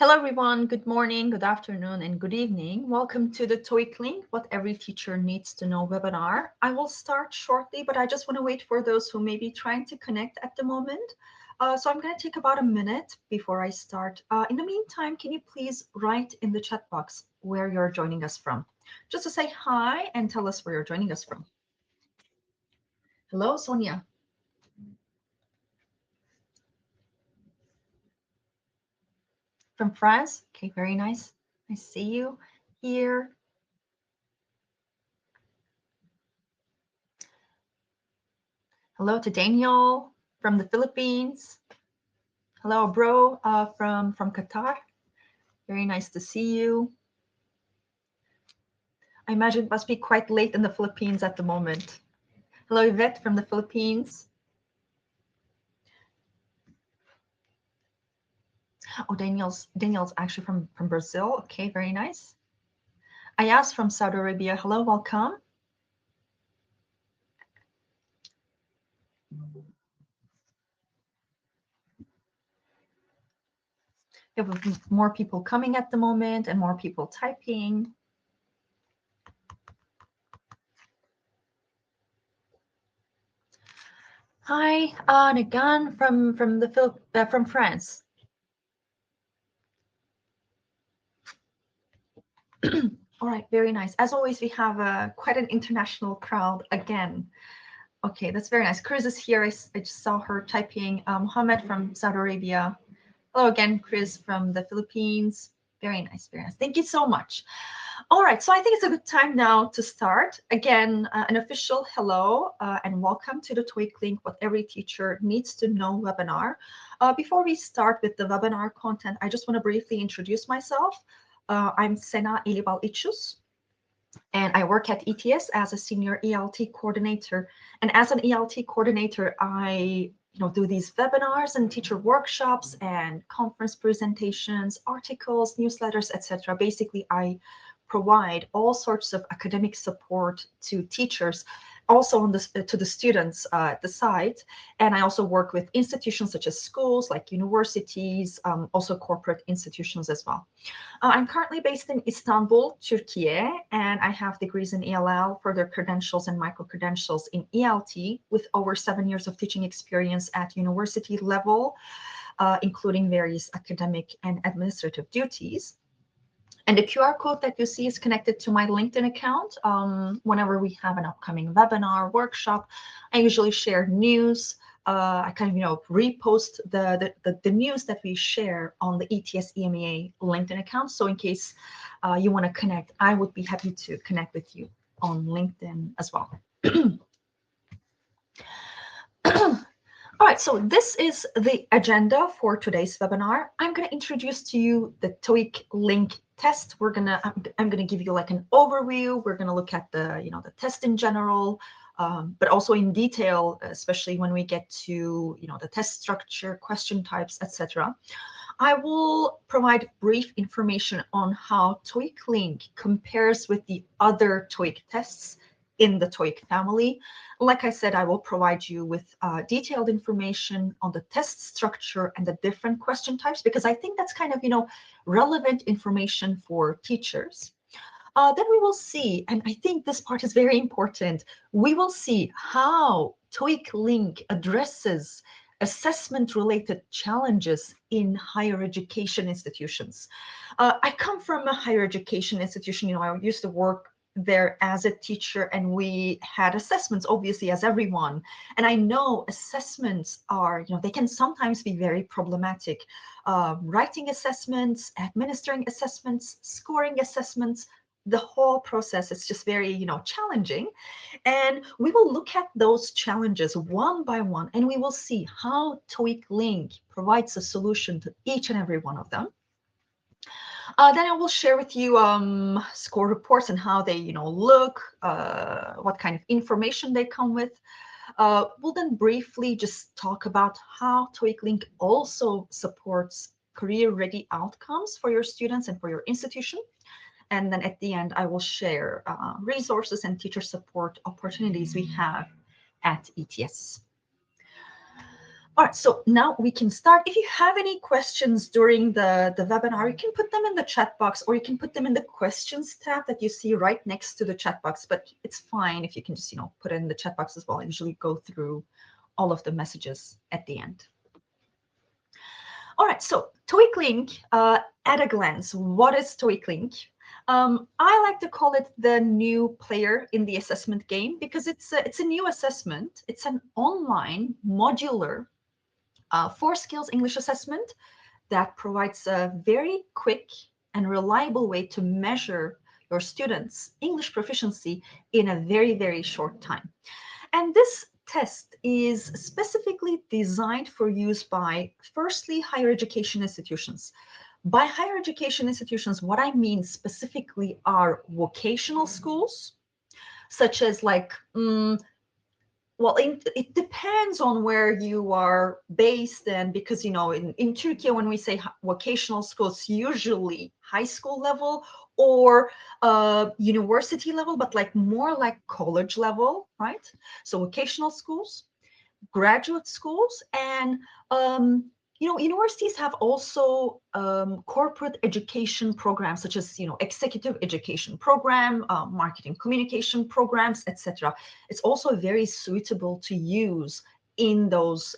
Hello, everyone. Good morning, good afternoon, and good evening. Welcome to the TOEIC Link, What Every Teacher Needs to Know webinar. I will start shortly, but I just want to wait for those who may be trying to connect at the moment. So I'm going to take about a minute before I start. In the meantime, can you please write in the chat box where you're joining us from? Just to say hi and tell us where you're joining us from. Hello, Sonia. From France. Okay, very nice. I see you here. Hello to Daniel from the Philippines. Hello, bro, from Qatar. Very nice to see you. I imagine it must be quite late in the Philippines at the moment. Hello, Yvette from the Philippines. Oh, Daniel's actually from Brazil. Okay, very nice. Ayaz from Saudi Arabia. Hello, welcome. We have more people coming at the moment and more people typing. Hi, Nagan from France. All right, very nice. As always, we have quite an international crowd again. Okay, that's very nice. Chris is here. I just saw her typing. Mohammed from Saudi Arabia. Hello again, Chris from the Philippines. Very nice, very nice. Thank you so much. All right, so I think it's a good time now to start. Again, an official hello and welcome to the TOEIC Link, What Every Teacher Needs to Know webinar. Before we start with the webinar content, I just want to briefly introduce myself. I'm Sena Ilibal-Ichus, and I work at ETS as a senior ELT coordinator. And as an ELT coordinator, I do these webinars and teacher workshops and conference presentations, articles, newsletters, etc. Basically, I provide all sorts of academic support to teachers, also on to the students at the site. And I also work with institutions such as schools, like universities, also corporate institutions as well. I'm currently based in Istanbul, Turkey, and I have degrees in ELL, further credentials and micro-credentials in ELT, with over 7 years of teaching experience at university level, including various academic and administrative duties. And the QR code that you see is connected to my LinkedIn account. Whenever we have an upcoming webinar, workshop, I usually share news. I kind of, repost the news that we share on the ETS EMEA LinkedIn account. So in case you want to connect, I would be happy to connect with you on LinkedIn as well. All right, so this is the agenda for today's webinar. I'm going to introduce to you the TOEIC link test. I'm going to give you like an overview. We're going to look at the the test in general, but also in detail, especially when we get to the test structure, question types, etc. I will provide brief information on how TOEIC Link compares with the other TOEIC tests in the TOEIC family. Like I said, I will provide you with detailed information on the test structure and the different question types, because I think that's kind of, relevant information for teachers. Then we will see, and I think this part is very important, we will see how TOEIC Link addresses assessment-related challenges in higher education institutions. I come from a higher education institution. I used to work there as a teacher, and we had assessments, obviously, as everyone. And I know assessments are, they can sometimes be very problematic. Writing assessments, administering assessments, scoring assessments, the whole process is just very, challenging. And we will look at those challenges one by one, and we will see how TOEIC Link provides a solution to each and every one of them. Then I will share with you score reports and how they, look, what kind of information they come with. We'll then briefly just talk about how TOEIC Link also supports career-ready outcomes for your students and for your institution. And then at the end, I will share resources and teacher support opportunities we have at ETS. All right, so now we can start. If you have any questions during the webinar, you can put them in the chat box, or you can put them in the questions tab that you see right next to the chat box. But it's fine if you can just, put it in the chat box as well. I usually go through all of the messages at the end. All right, so TOEIC Link at a glance. What is TOEIC Link? I like to call it the new player in the assessment game because it's a new assessment. It's an online modular 4 skills English assessment that provides a very quick and reliable way to measure your students' English proficiency in a very, very short time. And this test is specifically designed for use by, firstly, higher education institutions. By higher education institutions, what I mean specifically are vocational schools, such as like, well, it depends on where you are based, and because, in Turkey, when we say vocational schools, usually high school level or university level, but like more like college level, right? So vocational schools, graduate schools, and universities have also corporate education programs such as executive education program, marketing communication programs, etc. It's also very suitable to use in those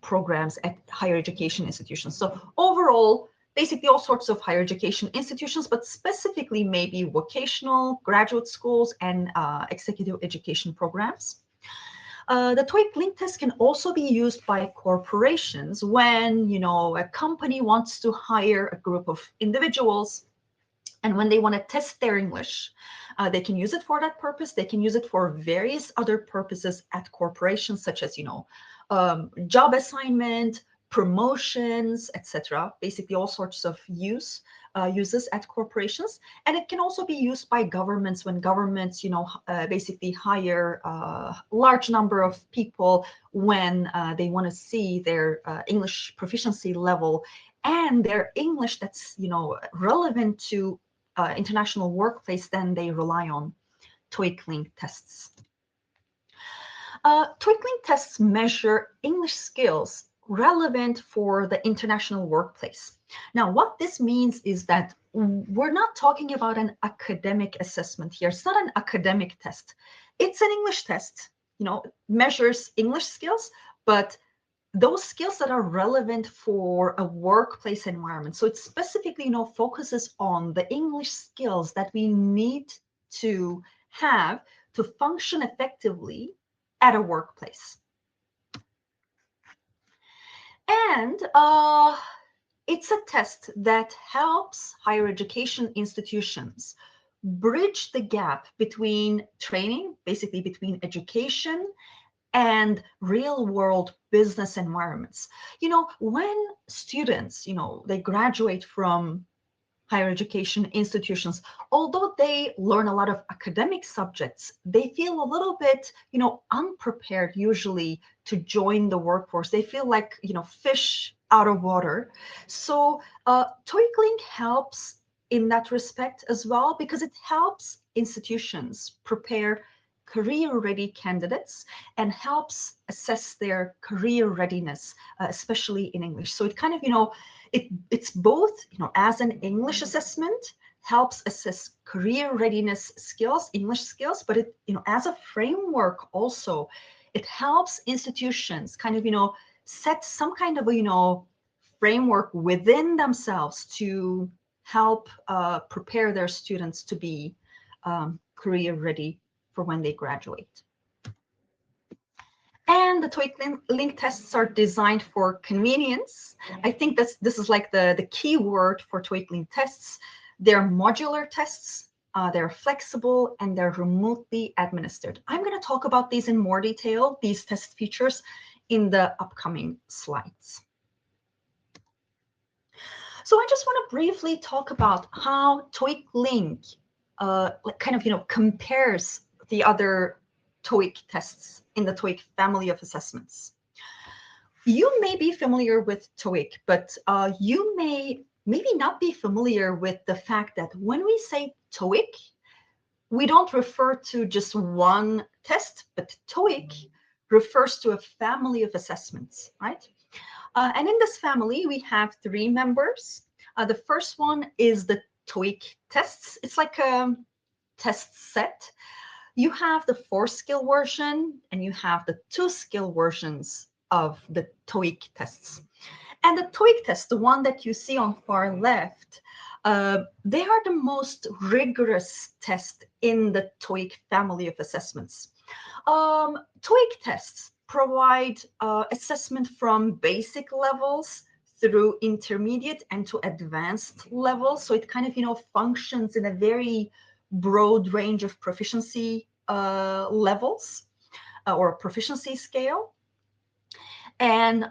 programs at higher education institutions. So overall, basically all sorts of higher education institutions, but specifically maybe vocational, graduate schools, and executive education programs. The TOEIC Link test can also be used by corporations when, a company wants to hire a group of individuals, and when they want to test their English, they can use it for that purpose. They can use it for various other purposes at corporations, such as, job assignment, promotions, etc. Basically all sorts of uses at corporations. And it can also be used by governments when governments, basically hire a large number of people when they want to see their English proficiency level and their English that's, relevant to international workplace. Then they rely on TOEIC Link tests. TOEIC Link tests measure English skills relevant for the international workplace. Now, what this means is that we're not talking about an academic assessment here. It's not an academic test. It's an English test, measures English skills, but those skills that are relevant for a workplace environment. So it specifically, focuses on the English skills that we need to have to function effectively at a workplace. And it's a test that helps higher education institutions bridge the gap between training, basically between education and real-world business environments. When students, they graduate from higher education institutions, although they learn a lot of academic subjects, they feel a little bit, unprepared usually to join the workforce. They feel like, fish out of water. So TOEIC Link helps in that respect as well, because it helps institutions prepare career-ready candidates and helps assess their career readiness, especially in English. So it kind of, it's both, as an English assessment, helps assess career readiness skills, English skills, but it, as a framework also, it helps institutions kind of, set some kind of a, framework within themselves to help prepare their students to be career ready for when they graduate. And the TOEIC Link tests are designed for convenience. I think this is like the key word for TOEIC Link tests. They're modular tests, they're flexible, and they're remotely administered. I'm going to talk about these in more detail, these test features, in the upcoming slides. So I just want to briefly talk about how TOEIC Link kind of, compares the other TOEIC tests in the TOEIC family of assessments. You may be familiar with TOEIC, but you may maybe not be familiar with the fact that when we say TOEIC, we don't refer to just one test, but TOEIC refers to a family of assessments, right? And in this family, we have 3 members. The first one is the TOEIC tests. It's like a test set. You have the 4-skill version and you have the 2-skill versions of the TOEIC tests. And the TOEIC test, the one that you see on far left, they are the most rigorous test in the TOEIC family of assessments. TOEIC tests provide assessment from basic levels through intermediate and to advanced levels. So it kind of, functions in a very broad range of proficiency levels or proficiency scale. And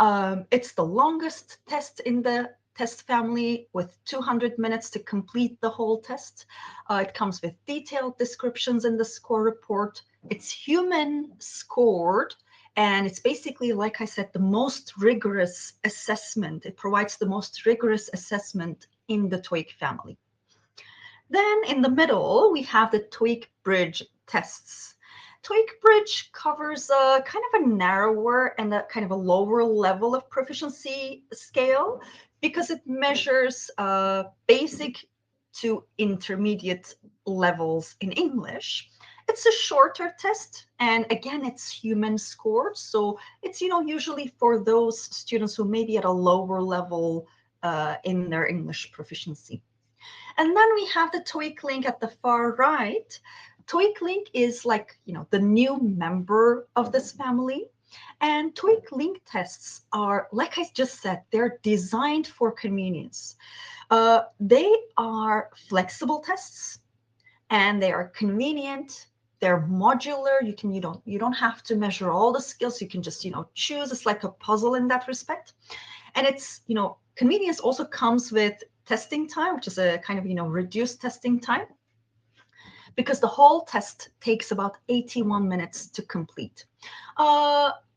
it's the longest test in the test family with 200 minutes to complete the whole test. It comes with detailed descriptions in the score report. It's human scored, and it's basically, like I said, the most rigorous assessment. It provides the most rigorous assessment in the TOEIC family. Then in the middle, we have the TOEIC Bridge tests. TOEIC Bridge covers a kind of a narrower and a kind of a lower level of proficiency scale because it measures basic to intermediate levels in English. It's a shorter test, and again, it's human scored. So it's, usually for those students who may be at a lower level in their English proficiency. And then we have the TOEIC Link at the far right. TOEIC Link is like, the new member of this family. And TOEIC Link tests are, like I just said, they're designed for convenience. They are flexible tests, and they are convenient. They're modular. You don't have to measure all the skills. You can just, choose. It's like a puzzle in that respect. And it's, convenience also comes with testing time, which is a kind of, reduced testing time, because the whole test takes about 81 minutes to complete.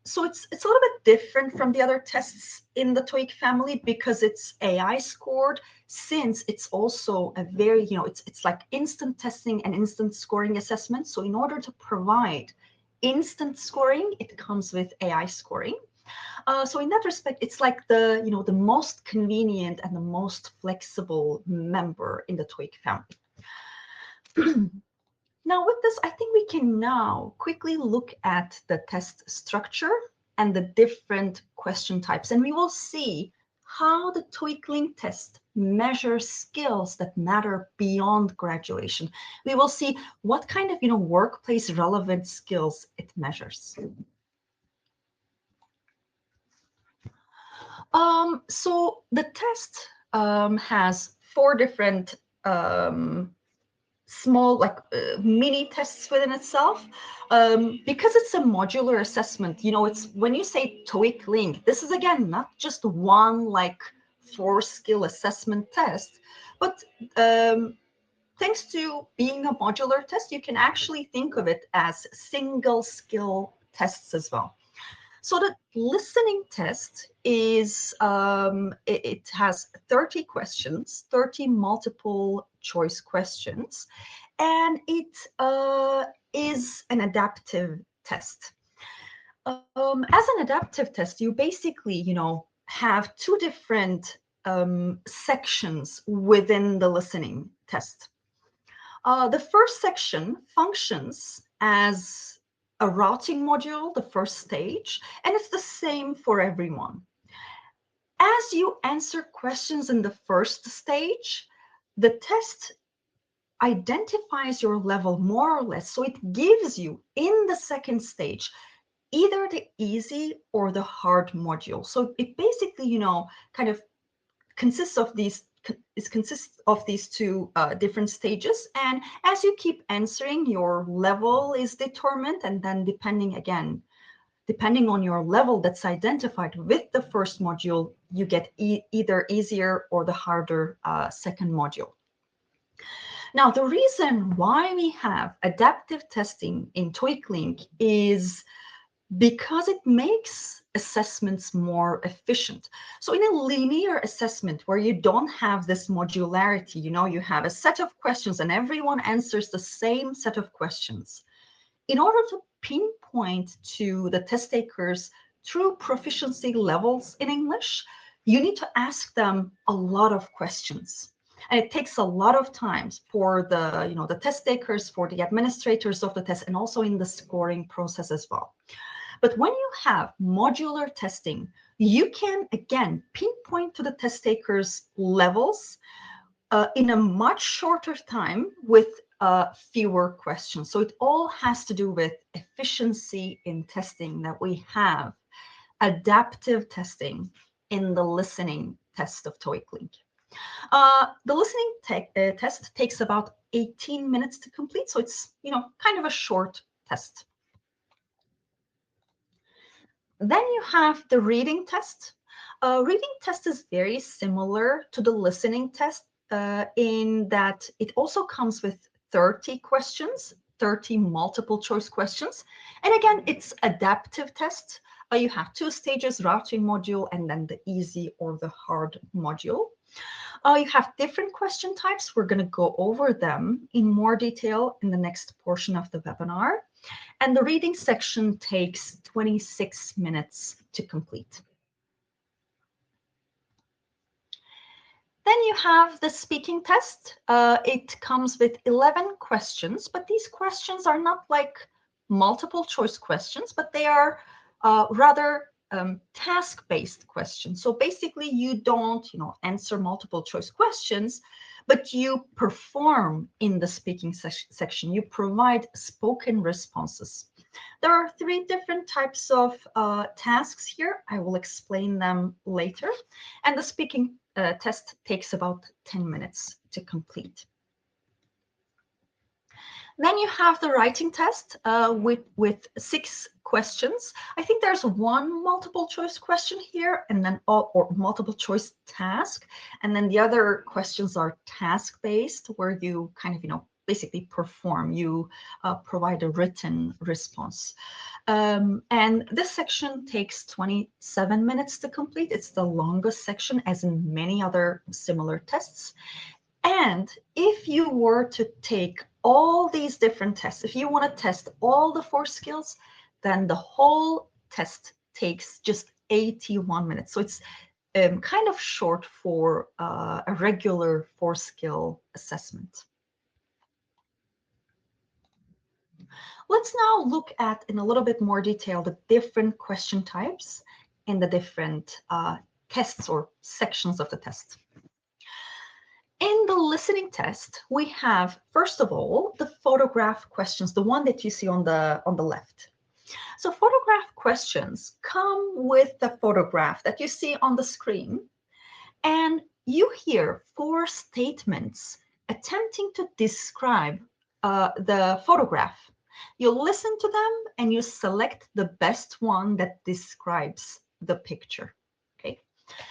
So it's a little bit different from the other tests in the TOEIC family because it's AI scored, since it's also a very, it's like instant testing and instant scoring assessment. So in order to provide instant scoring, it comes with AI scoring. So in that respect, it's like the, the most convenient and the most flexible member in the TOEIC family. Now with this, I think we can now quickly look at the test structure and the different question types, and we will see how the TOEIC Link test measures skills that matter beyond graduation. We will see what kind of, workplace relevant skills it measures. So the test has 4 different small mini tests within itself, because it's a modular assessment. It's when you say TOEIC Link, this is again not just one 4-skill assessment test, but thanks to being a modular test, you can actually think of it as single skill tests as well. So the listening test is, it has 30 questions, 30 multiple choice questions, and it is an adaptive test. As an adaptive test, you basically, have 2 different sections within the listening test. The first section functions as a routing module, the first stage, and it's the same for everyone. As you answer questions in the first stage, the test identifies your level more or less. So it gives you in the second stage either the easy or the hard module. So it basically, kind of consists of these 2 different stages, and as you keep answering, your level is determined, and then depending on your level that's identified with the first module, you get either easier or the harder second module. Now, the reason why we have adaptive testing in TOEIC Link is because it makes assessments more efficient. So in a linear assessment where you don't have this modularity, you have a set of questions and everyone answers the same set of questions, in order to pinpoint to the test takers true proficiency levels in English, you need to ask them a lot of questions. And it takes a lot of time for the test takers, for the administrators of the test, and also in the scoring process as well. But when you have modular testing, you can, again, pinpoint to the test takers' levels in a much shorter time with fewer questions. So it all has to do with efficiency in testing, that we have adaptive testing in the listening test of TOEIC Link. The listening test takes about 18 minutes to complete, so it's kind of a short test. Then you have the reading test. Reading test is very similar to the listening test in that it also comes with 30 questions, 30 multiple choice questions. And again, it's adaptive test. You have 2 stages, routing module, and then the easy or the hard module. You have different question types. We're going to go over them in more detail in the next portion of the webinar. And the reading section takes 26 minutes to complete. Then you have the speaking test. It comes with 11 questions, but these questions are not like multiple choice questions, but they are rather task-based questions. So basically you don't answer multiple choice questions, but you perform in the speaking section. You provide spoken responses. There are 3 different types of tasks here. I will explain them later. And the speaking test takes about 10 minutes to complete. Then you have the writing test with 6 questions. I think there's 1 multiple choice question here, and then or multiple choice task, and then the other questions are task based, where you kind of basically perform. You provide a written response, and this section takes 27 minutes to complete. It's the longest section, as in many other similar tests. And if you were to take all these different tests, if you want to test all the 4 skills, then the whole test takes just 81 minutes. So it's kind of short for a regular 4-skill assessment. Let's now look at, in a little bit more detail, the different question types in the different tests or sections of the test. In the listening test, we have, first of all, the photograph questions, the one that you see on the left. So photograph questions come with the photograph that you see on the screen, and you hear 4 statements attempting to describe the photograph. You listen to them and you select the best one that describes the picture. Okay.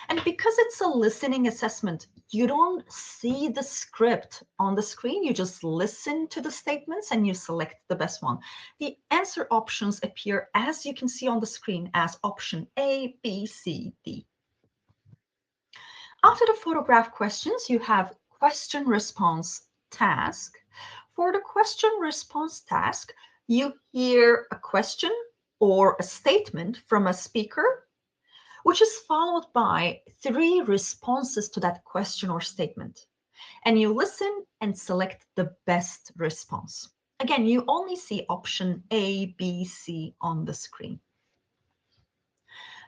And because it's a listening assessment, you don't see the script on the screen. You just listen to the statements and you select the best one. The answer options appear, as you can see on the screen, as option A, B, C, D. After the photograph questions, you have question response task. For the question response task, you hear a question or a statement from a speaker, which is followed by 3 responses to that question or statement. And you listen and select the best response. Again, you only see option A, B, C on the screen.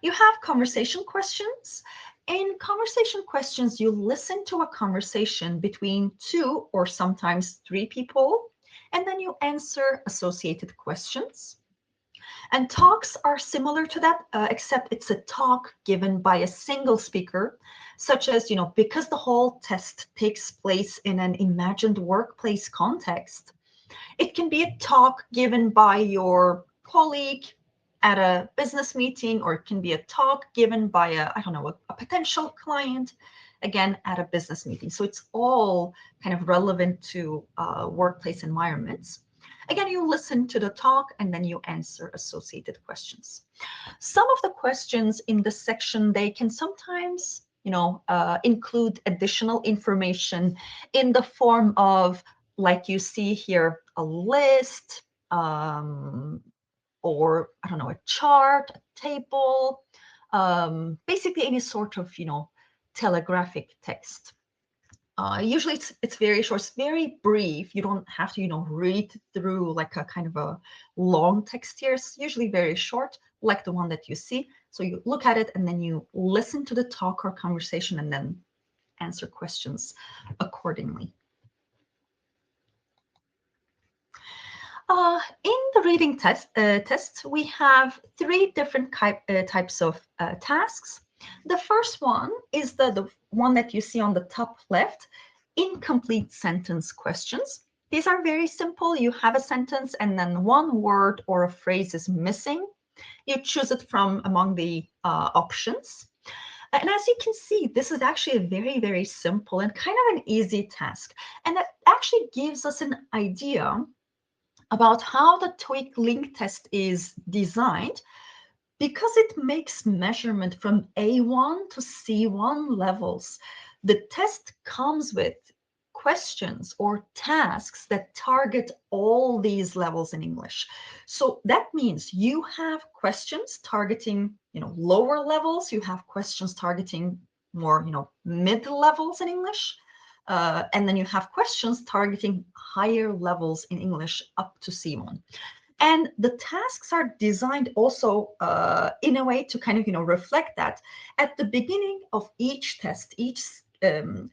You have conversation questions. In conversation questions, you listen to a conversation between 2 or sometimes 3 people, and then you answer associated questions. And talks are similar to that, except it's a talk given by a single speaker, such as, because the whole test takes place in an imagined workplace context, it can be a talk given by your colleague at a business meeting, or it can be a talk given by a potential client, again, at a business meeting. So it's all kind of relevant to workplace environments. Again, you listen to the talk and then you answer associated questions. Some of the questions in this section, they can sometimes, include additional information in the form of, like you see here, a list, or I don't know, a chart, a table, basically any sort of, telegraphic text. Usually it's very short, it's very brief. You don't have to, read through like a kind of a long text here. It's usually very short, like the one that you see. So you look at it and then you listen to the talk or conversation and then answer questions accordingly. In the reading test, we have three different types of tasks. The first one is the one that you see on the top left, incomplete sentence questions. These are very simple. You have a sentence and then one word or a phrase is missing. You choose it from among the options. And as you can see, this is actually a very, very simple and kind of an easy task. And that actually gives us an idea about how the TOEIC link test is designed, because it makes measurement from A1 to C1 levels. The test comes with questions or tasks that target all these levels in English. So that means you have questions targeting, lower levels. You have questions targeting more, mid levels in English. And then you have questions targeting higher levels in English up to C1. And the tasks are designed also in a way to kind of, reflect that. At the beginning of each test, each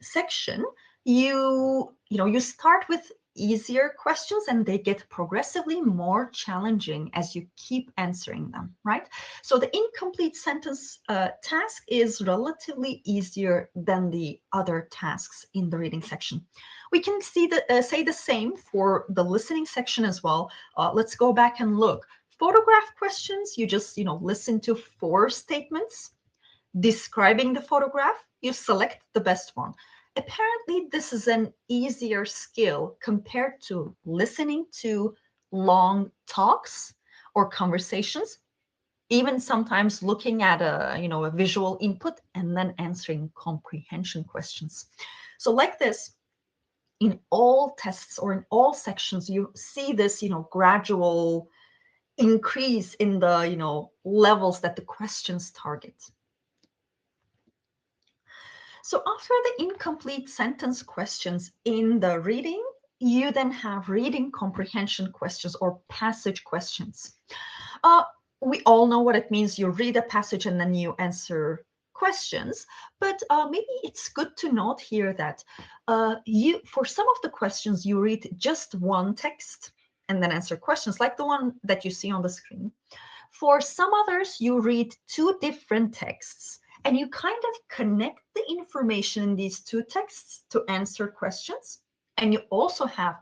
section, you start with easier questions and they get progressively more challenging as you keep answering them, right? So the incomplete sentence task is relatively easier than the other tasks in the reading section. We can say the same for the listening section as well. Let's go back and look. Photograph questions, you just listen to 4 statements describing the photograph. You select the best one. Apparently, this is an easier skill compared to listening to long talks or conversations, even sometimes looking at a visual input and then answering comprehension questions. So like this, in all tests or in all sections, you see this, gradual increase in the, levels that the questions target. So after the incomplete sentence questions in the reading, you then have reading comprehension questions or passage questions. We all know what it means. You read a passage and then you answer questions, but maybe it's good to note here that for some of the questions, you read just one text and then answer questions, like the one that you see on the screen. For some others, you read 2 different texts and you kind of connect the information in these 2 texts to answer questions. And you also have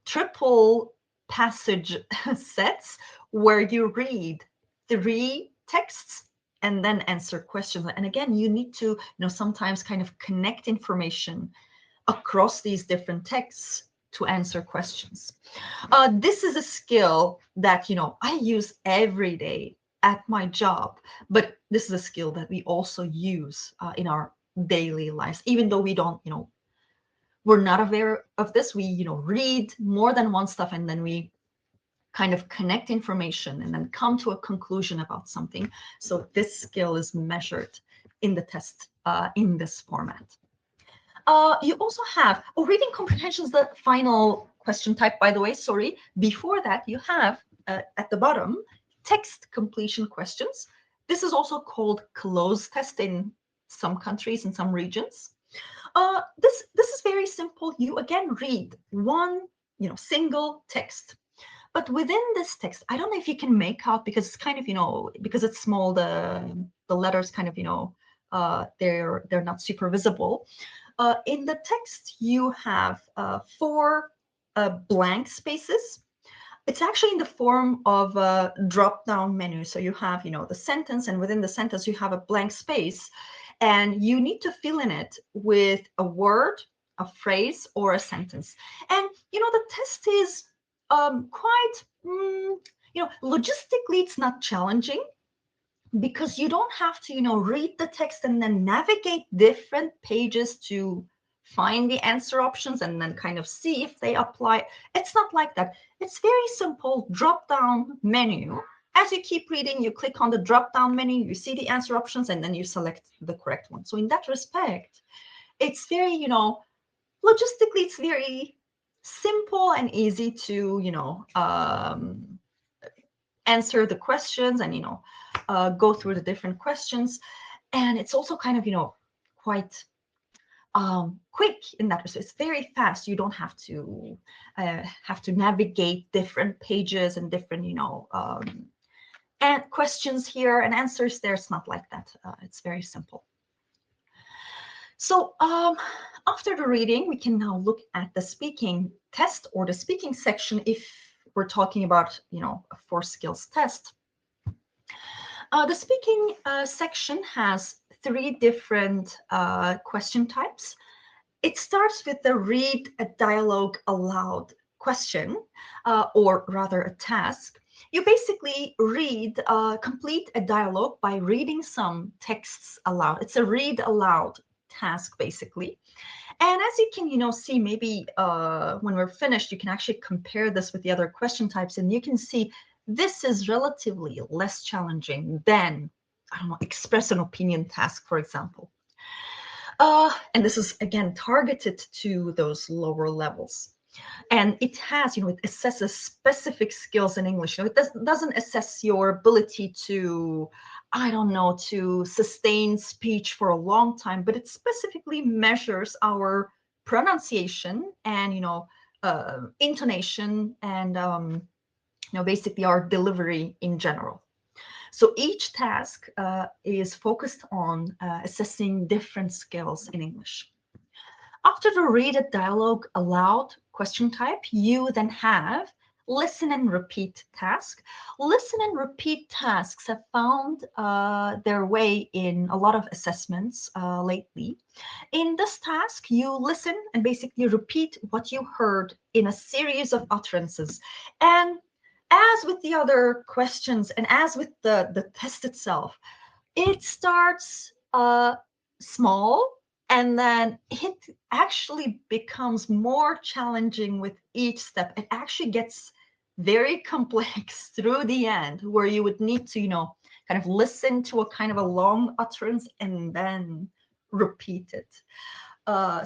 triple passage sets where you read 3 texts and then answer questions. And again, you need to, sometimes kind of connect information across these different texts to answer questions. This is a skill that, I use every day at my job, but this is a skill that we also use in our daily lives, even though we don't, we're not aware of this. We, read more than one stuff and then we kind of connect information and then come to a conclusion about something. So this skill is measured in the test in this format. You also have, reading comprehension is the final question type, by the way, sorry. Before that, you have at the bottom, text completion questions. This is also called closed test in some countries and some regions. This is very simple. You again read one, single text. But within this text, I don't know if you can make out, because it's kind of, because it's small, the letters kind of, they're not super visible. In the text, you have 4 blank spaces. It's actually in the form of a drop-down menu. So you have, the sentence, and within the sentence, you have a blank space. And you need to fill in it with a word, a phrase, or a sentence. And, the test is quite, logistically, it's not challenging, because you don't have to, read the text and then navigate different pages to find the answer options and then kind of see if they apply. It's not like that. It's very simple drop-down menu. As you keep reading, you click on the drop-down menu, you see the answer options, and then you select the correct one. So in that respect, it's very, logistically, it's very simple and easy to, answer the questions and, go through the different questions. And it's also kind of, quite quick in that respect. It's very fast. You don't have to navigate different pages and different, and questions here and answers there. It's not like that. It's very simple. So after the reading, we can now look at the speaking test or the speaking section if we're talking about, a 4 skills test. The speaking section has 3 different question types. It starts with the read a dialogue aloud question, or rather a task. You basically complete a dialogue by reading some texts aloud. It's a read aloud task, basically. And as you can, see, maybe when we're finished, you can actually compare this with the other question types, and you can see this is relatively less challenging than, I don't know, express an opinion task, for example. And this is, again, targeted to those lower levels. And it has, it assesses specific skills in English. It doesn't assess your ability to, I don't know, to sustain speech for a long time, but it specifically measures our pronunciation and, intonation and, basically our delivery in general. So each task is focused on assessing different skills in English. After the read a dialogue aloud question type, you then have listen and repeat task. Listen and repeat tasks have found their way in a lot of assessments lately. In this task, you listen and basically repeat what you heard in a series of utterances. And as with the other questions and as with the test itself, it starts small, and then it actually becomes more challenging with each step. It actually gets very complex through the end, where you would need to, kind of listen to a kind of a long utterance and then repeat it.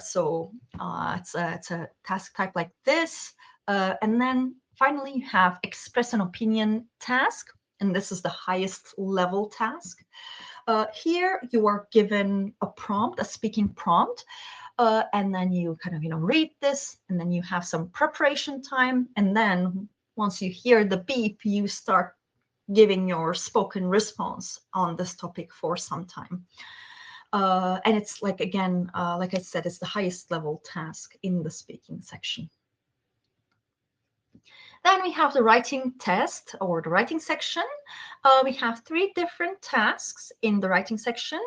So it's a task type like this. And then finally, you have express an opinion task, and this is the highest level task. Here you are given a prompt, a speaking prompt, and then you kind of, read this, and then you have some preparation time. And then once you hear the beep, you start giving your spoken response on this topic for some time. And it's like, again, like I said, it's the highest level task in the speaking section. Then we have the writing test or the writing section. We have 3 different tasks in the writing section.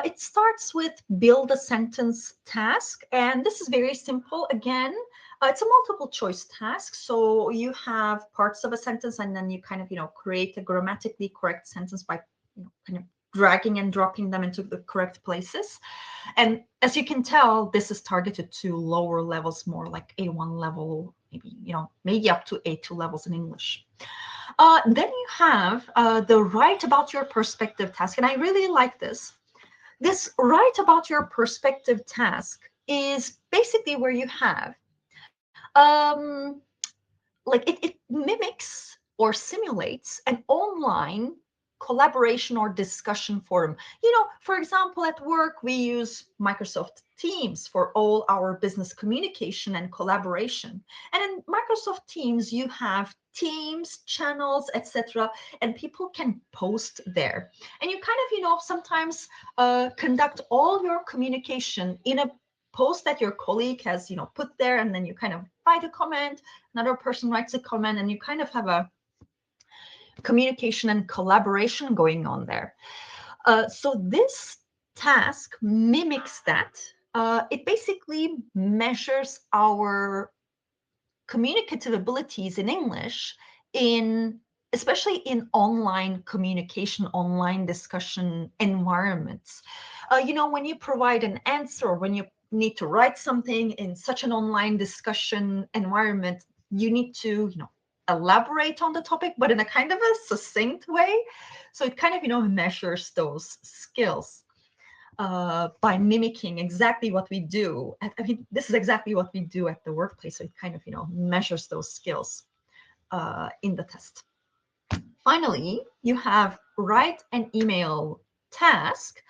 It starts with build a sentence task, and this is very simple. Again, it's a multiple choice task. So you have parts of a sentence, and then you kind of, create a grammatically correct sentence by, kind of dragging and dropping them into the correct places. And as you can tell, this is targeted to lower levels, more like A1 level, maybe up to A2 levels in English. Then you have the write about your perspective task. And I really like this. This write about your perspective task is basically where you have, like it mimics or simulates an online collaboration or discussion forum. For example, at work, we use Microsoft Teams for all our business communication and collaboration. And in Microsoft Teams, you have teams, channels, etc., and people can post there. And you kind of, sometimes conduct all your communication in a post that your colleague has, put there, and then you kind of write a comment, another person writes a comment, and you kind of have a communication and collaboration going on there. So this task mimics that. It basically measures our communicative abilities in English, especially in online communication, online discussion environments. When you provide an answer, when you need to write something in such an online discussion environment, you need to, elaborate on the topic, but in a kind of a succinct way. So it kind of, measures those skills by mimicking exactly what we do. I mean, this is exactly what we do at the workplace. So it kind of, measures those skills in the test. Finally, you have write an email task.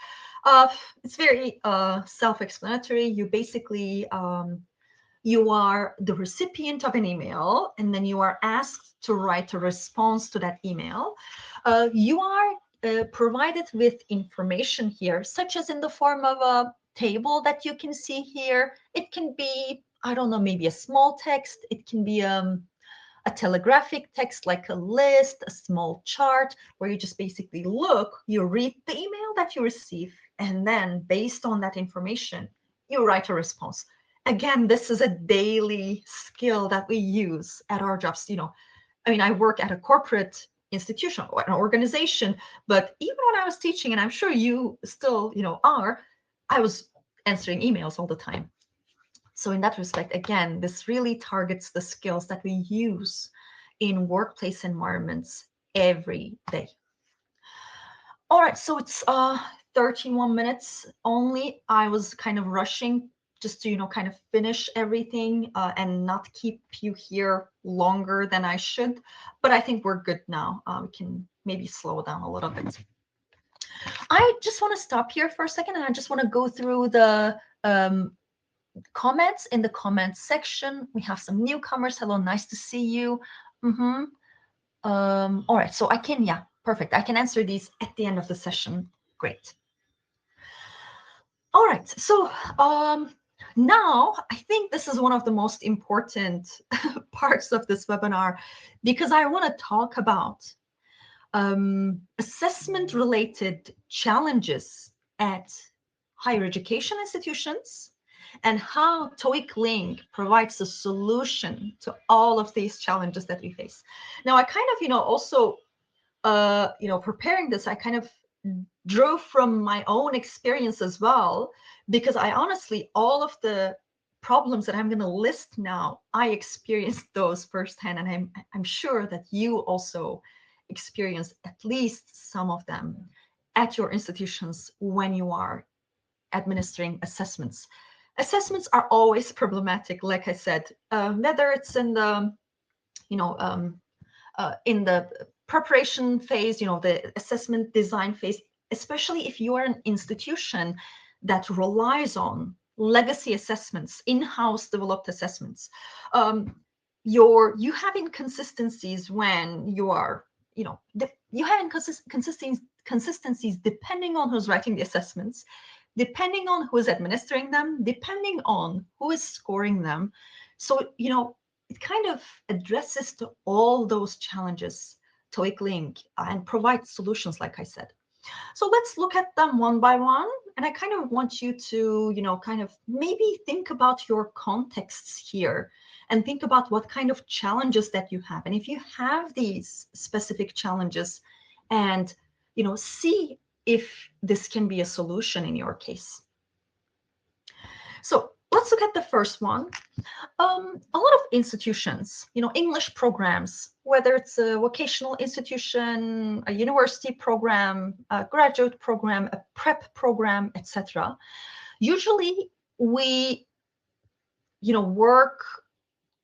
It's very self-explanatory. You basically, you are the recipient of an email, and then you are asked to write a response to that email. You are provided with information here, such as in the form of a table that you can see here. It can be, I don't know, maybe a small text. It can be a telegraphic text like a list, a small chart, where you just basically look, you read the email that you receive, and then based on that information, you write a response. Again, this is a daily skill that we use at our jobs. I mean, I work at a corporate institution or an organization, but even when I was teaching, and I'm sure you still, are, I was answering emails all the time. So in that respect, again, this really targets the skills that we use in workplace environments every day. All right, so it's 31 minutes only. I was kind of rushing just to, kind of finish everything and not keep you here longer than I should. But I think we're good now. We can maybe slow down a little bit. I just want to stop here for a second, and I just want to go through the comments in the comments section. We have some newcomers. Hello, nice to see you. All right, so I can, yeah, perfect. I can answer these at the end of the session. Great. All right, so now I think this is one of the most important parts of this webinar, because I want to talk about assessment-related challenges at higher education institutions and how TOEIC Link provides a solution to all of these challenges that we face. Now, I kind of, also, preparing this, I kind of drew from my own experience as well, because I honestly, all of the problems that I'm going to list now, I experienced those firsthand, and I'm sure that you also experienced at least some of them at your institutions when you are administering assessments. Assessments are always problematic, like I said, whether it's in the, in the preparation phase, the assessment design phase, especially if you are an institution that relies on legacy assessments, in-house developed assessments. You have inconsistencies when you are, you have inconsistencies depending on who's writing the assessments, depending on who is administering them, depending on who is scoring them. So, it kind of addresses to all those challenges, TOEIC Link, and provides solutions, like I said. So let's look at them one by one. And I kind of want you to, kind of maybe think about your contexts here and think about what kind of challenges that you have. And if you have these specific challenges, and, see if this can be a solution in your case. So let's look at the first one. A lot of institutions, English programs, whether it's a vocational institution, a university program, a graduate program, a prep program, etc. Usually we, work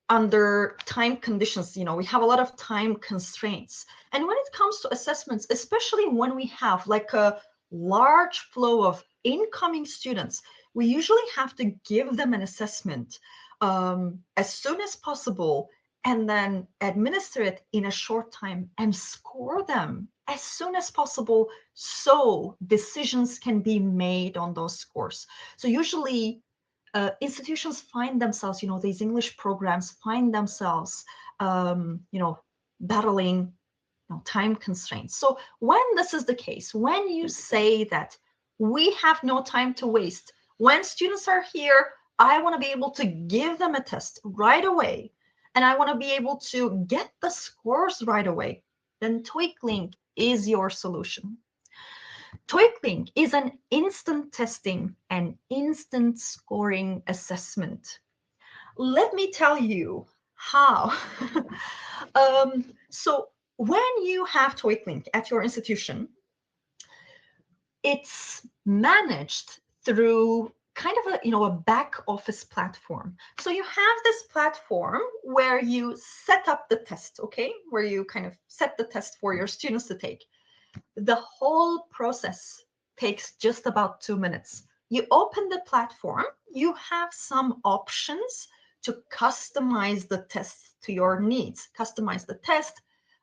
under time conditions. We have a lot of time constraints. And when it comes to assessments, especially when we have like a large flow of incoming students, we usually have to give them an assessment as soon as possible, and then administer it in a short time and score them as soon as possible, so decisions can be made on those scores. So usually institutions find themselves, these English programs find themselves, battling time constraints. So when this is the case, when you say that we have no time to waste, when students are here, I want to be able to give them a test right away, and I want to be able to get the scores right away, then TOEIC Link is your solution. TOEIC Link is an instant testing and instant scoring assessment. Let me tell you how. So when you have TOEIC Link at your institution, it's managed through kind of a back office platform. So you have this platform where you set up the test, okay, where you kind of set the test for your students to take. The whole process takes just about 2 minutes. You open the platform, you have some options to customize the test to your needs, customize the test,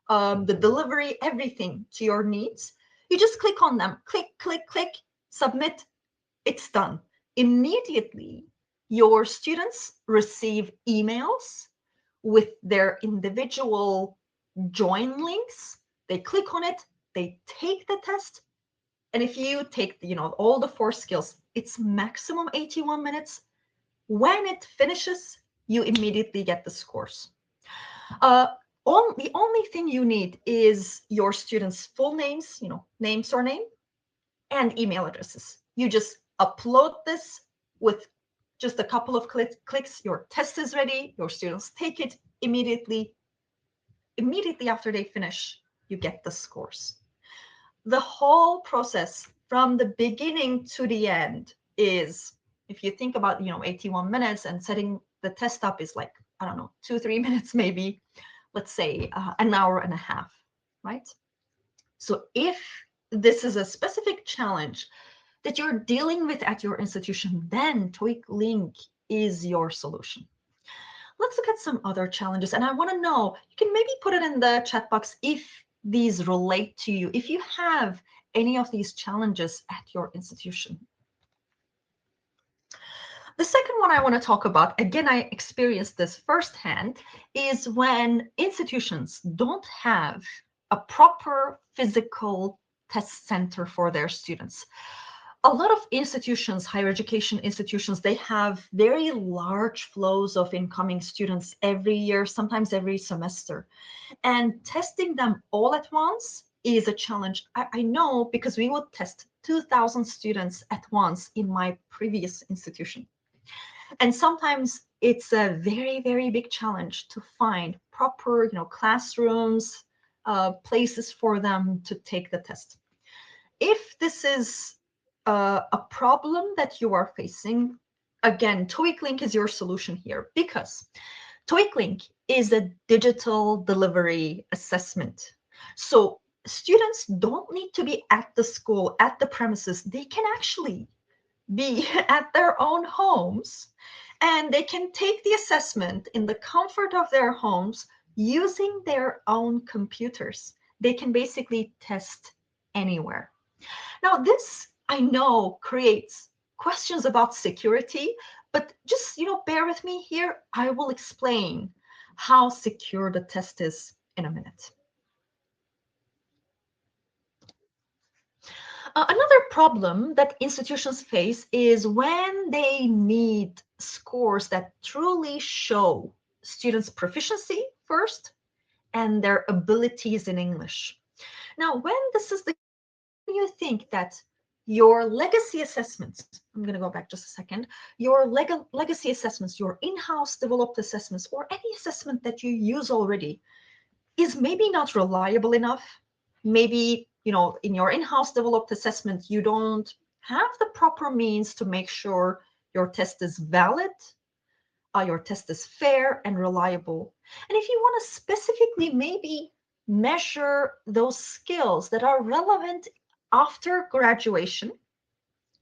the delivery, everything to your needs. You just click on them, click, click, click, submit, it's done. Immediately, your students receive emails with their individual join links. They click on it, they take the test, and if you take all the 4 skills, it's maximum 81 minutes. When it finishes, you immediately get the scores. The only thing you need is your students' full names, name, surname, and email addresses. You just upload this with just a couple of clicks. Your test is ready. Your students take it immediately. Immediately after they finish, you get the scores. The whole process from the beginning to the end is, if you think about 81 minutes, and setting the test up is like, I don't know, 2-3 minutes maybe, let's say an hour and a half, right? So if this is a specific challenge that you're dealing with at your institution, then TOEIC Link is your solution. Let's look at some other challenges, and I want to know, you can maybe put it in the chat box if these relate to you, if you have any of these challenges at your institution. The second one I want to talk about, again, I experienced this firsthand, is when institutions don't have a proper physical test center for their students. A lot of institutions, higher education institutions, they have very large flows of incoming students every year, sometimes every semester. And testing them all at once is a challenge. I know, because we would test 2,000 students at once in my previous institution. And sometimes it's a very, very big challenge to find proper, classrooms, places for them to take the test. If this is a problem that you are facing, again, TOEIC Link is your solution here, because TOEIC Link is a digital delivery assessment. So students don't need to be at the school, at the premises. They can actually be at their own homes, and they can take the assessment in the comfort of their homes using their own computers. They can basically test anywhere. Now, this, I know, creates questions about security, but just, bear with me here. I will explain how secure the test is in a minute. Another problem that institutions face is when they need scores that truly show students' proficiency first and their abilities in English. Now, when this is the case, you think that your legacy assessments, I'm going to go back just a second, your legacy assessments, your in-house developed assessments, or any assessment that you use already is maybe not reliable enough. Maybe, in your in-house developed assessment, you don't have the proper means to make sure your test is valid, your test is fair and reliable. And if you want to specifically maybe measure those skills that are relevant after graduation,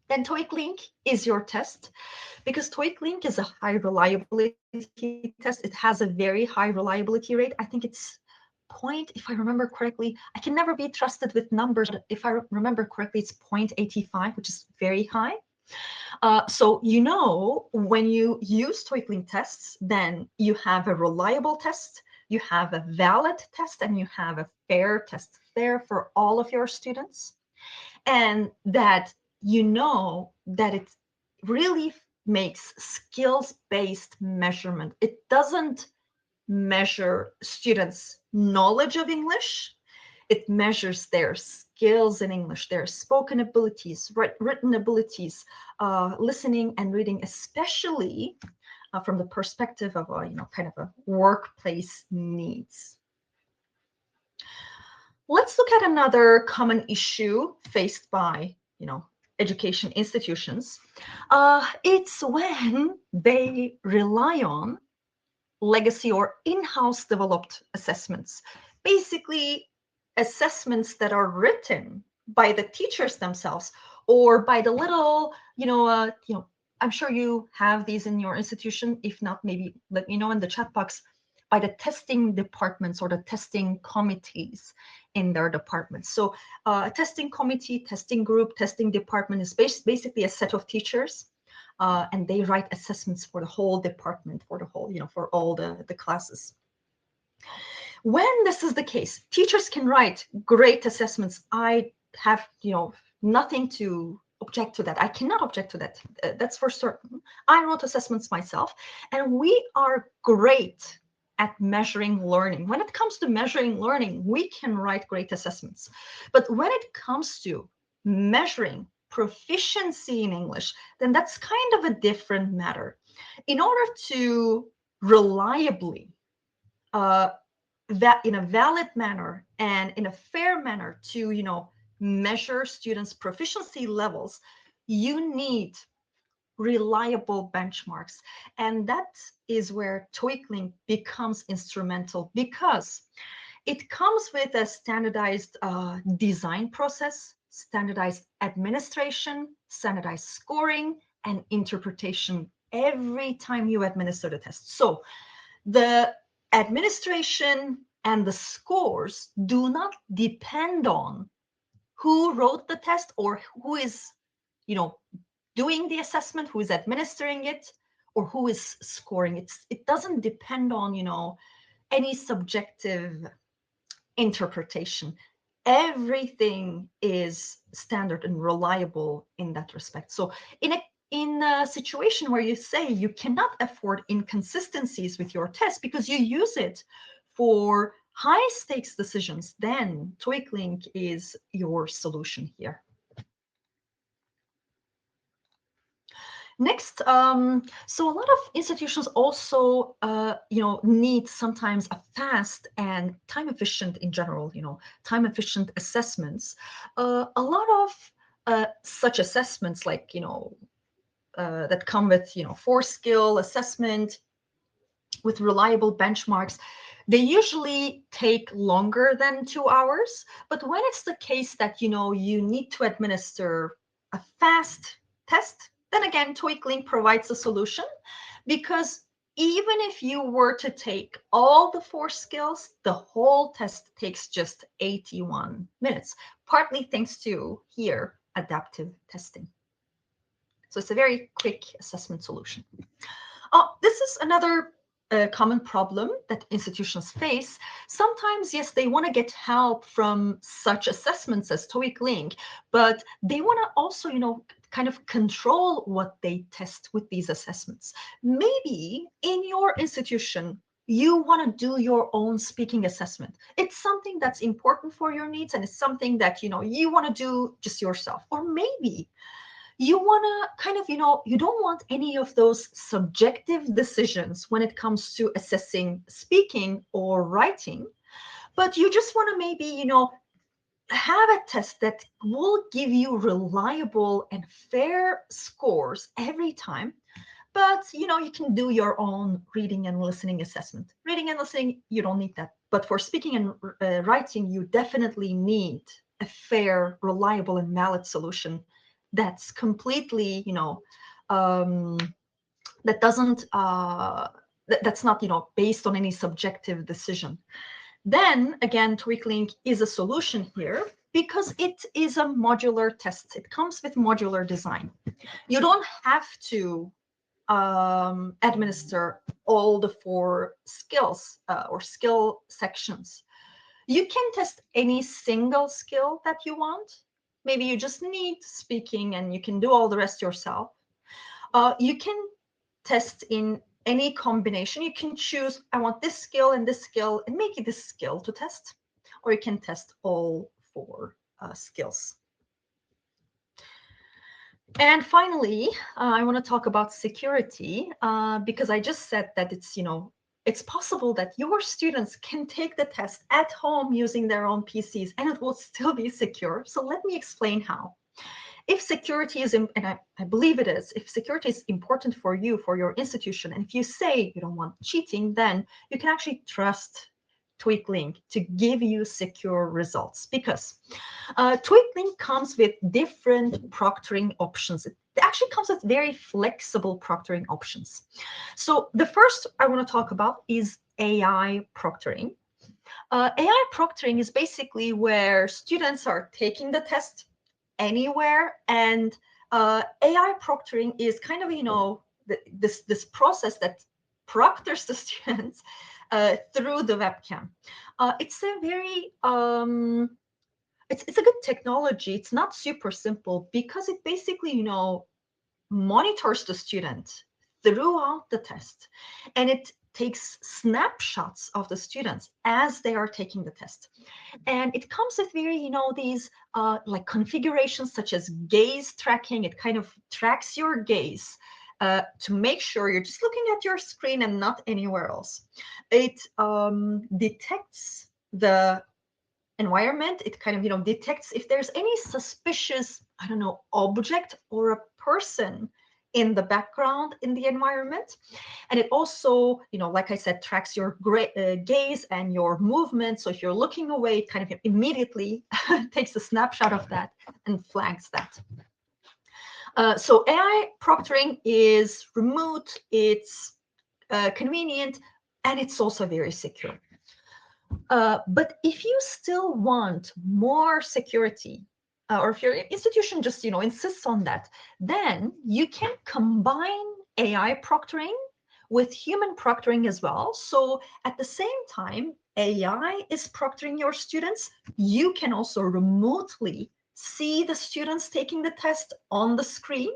then TOEIC Link is your test, because TOEIC Link is a high reliability test. It has a very high reliability rate. I think it's if I remember correctly, I can never be trusted with numbers, but if I remember correctly, it's 0.85, which is very high. So when you use TOEIC Link tests, then you have a reliable test, you have a valid test, and you have a fair test, fair for all of your students. And that that it really makes skills-based measurement. It doesn't measure students' knowledge of English. It measures their skills in English, their spoken abilities, written abilities, listening and reading, especially from the perspective of a, kind of a workplace needs. Let's look at another common issue faced by, education institutions. It's when they rely on legacy or in-house developed assessments. Basically, assessments that are written by the teachers themselves or by the little, I'm sure you have these in your institution. If not, maybe let me know in the chat box, by the testing departments or the testing committees in their departments. So a testing committee, testing group, testing department is basically a set of teachers, and they write assessments for the whole department, for the whole, for all the classes. When this is the case, teachers can write great assessments. I have, nothing to object to that. I cannot object to that. That's for certain. I wrote assessments myself, and we are great at measuring learning. When it comes to measuring learning, we can write great assessments. But when it comes to measuring proficiency in English, then that's kind of a different matter. In order to reliably, that in a valid manner and in a fair manner to, measure students' proficiency levels, you need reliable benchmarks. And that is where TOEIC Link becomes instrumental, because it comes with a standardized design process, standardized administration, standardized scoring, and interpretation every time you administer the test. So the administration and the scores do not depend on who wrote the test or who is, doing the assessment, who is administering it, or who is scoring it. It doesn't depend on, any subjective interpretation. Everything is standard and reliable in that respect. So in a situation where you say you cannot afford inconsistencies with your test because you use it for high stakes decisions, then TOEIC Link is your solution here. Next, so a lot of institutions also, need sometimes a fast and time-efficient in general, time-efficient assessments. A lot of such assessments, like, that come with, 4-skill assessment with reliable benchmarks, they usually take longer than 2 hours. But when it's the case that, you need to administer a fast test, then again, TOEIC Link provides a solution, because even if you were to take all the 4 skills, the whole test takes just 81 minutes, partly thanks to here adaptive testing. So it's a very quick assessment solution. This is another common problem that institutions face. Sometimes, yes, they want to get help from such assessments as TOEIC Link, but they want to also, kind of control what they test with these assessments. Maybe in your institution, you want to do your own speaking assessment. It's something that's important for your needs, and it's something that, you want to do just yourself. Or maybe you want to kind of, you don't want any of those subjective decisions when it comes to assessing speaking or writing, but you just want to maybe, have a test that will give you reliable and fair scores every time. But, you can do your own reading and listening assessment. Reading and listening, you don't need that. But for speaking and writing, you definitely need a fair, reliable, and valid solution that's completely, that doesn't, that's not, based on any subjective decision. Then again, TOEIC Link is a solution here because it is a modular test. It comes with modular design. You don't have to administer all the 4 skills or skill sections. You can test any single skill that you want. Maybe you just need speaking and you can do all the rest yourself. You can test in any combination. You can choose, I want this skill and make it this skill to test, or you can test all 4 skills. And finally, I want to talk about security because I just said that it's possible that your students can take the test at home using their own PCs and it will still be secure. So let me explain how. If security is, and I believe it is, if security is important for you, for your institution, and if you say you don't want cheating, then you can actually trust TOEIC Link to give you secure results, because TOEIC Link comes with different proctoring options. It actually comes with very flexible proctoring options. So the first I want to talk about is AI proctoring. AI proctoring is basically where students are taking the test anywhere, and AI proctoring is kind of this process that proctors the students through the webcam. It's a very it's a good technology. It's not super simple because it basically monitors the student throughout the test, and it takes snapshots of the students as they are taking the test. And it comes with very, these like configurations such as gaze tracking. It kind of tracks your gaze to make sure you're just looking at your screen and not anywhere else. It detects the environment. It kind of, detects if there's any suspicious, object or a person in the background in the environment. And it also, like I said, tracks your gaze and your movement. So if you're looking away, it kind of immediately takes a snapshot of that and flags that. So AI proctoring is remote, it's convenient, and it's also very secure. But if you still want more security, or if your institution just insists on that, then you can combine AI proctoring with human proctoring as well. So at the same time AI is proctoring your students, you can also remotely see the students taking the test on the screen,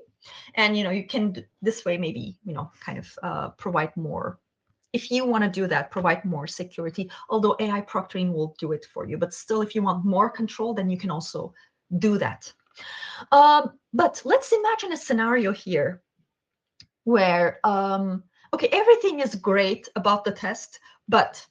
and you can this way maybe kind of provide more. If you want to do that, provide more security, although AI proctoring will do it for you. But still, if you want more control, then you can also do that. But let's imagine a scenario here where, okay, everything is great about the test, but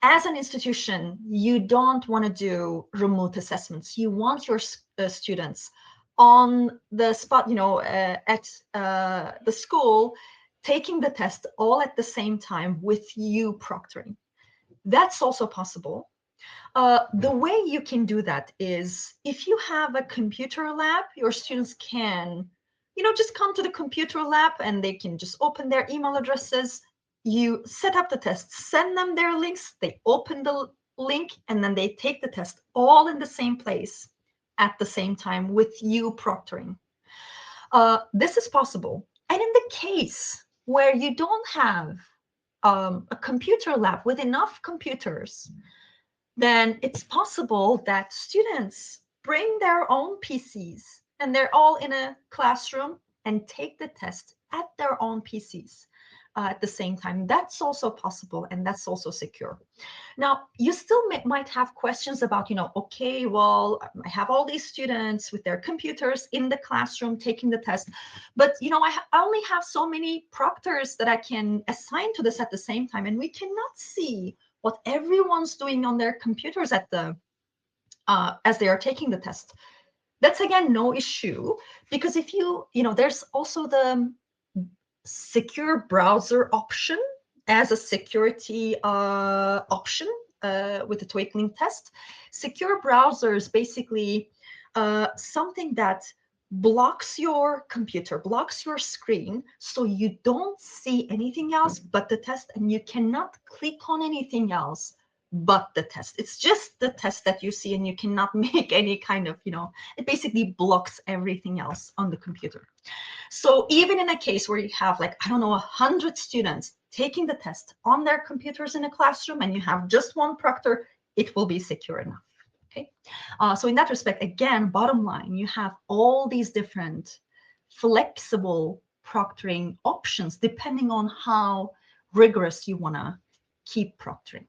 as an institution, you don't want to do remote assessments. You want your students on the spot, at the school, taking the test all at the same time with you proctoring. That's also possible. The way you can do that is if you have a computer lab, your students can, just come to the computer lab and they can just open their email addresses. You set up the test, send them their links, they open the link, and then they take the test all in the same place at the same time with you proctoring. This is possible. And in the case where you don't have a computer lab with enough computers, then it's possible that students bring their own PCs and they're all in a classroom and take the test at their own PCs at the same time. That's also possible, and that's also secure. Now, you still might have questions about, okay, well, I have all these students with their computers in the classroom taking the test, but, I only have so many proctors that I can assign to this at the same time, and we cannot see what everyone's doing on their computers at the as they are taking the test. That's again no issue, because if there's also the secure browser option as a security option with the TOEIC Link test. Secure browser is basically something that blocks your computer, blocks your screen, so you don't see anything else but the test, and you cannot click on anything else but the test. It's just the test that you see, and you cannot make any kind of, it basically blocks everything else on the computer. So even in a case where you have 100 students taking the test on their computers in a classroom and you have just one proctor, it will be secure enough. Okay, so in that respect, again, bottom line, you have all these different flexible proctoring options depending on how rigorous you want to keep proctoring.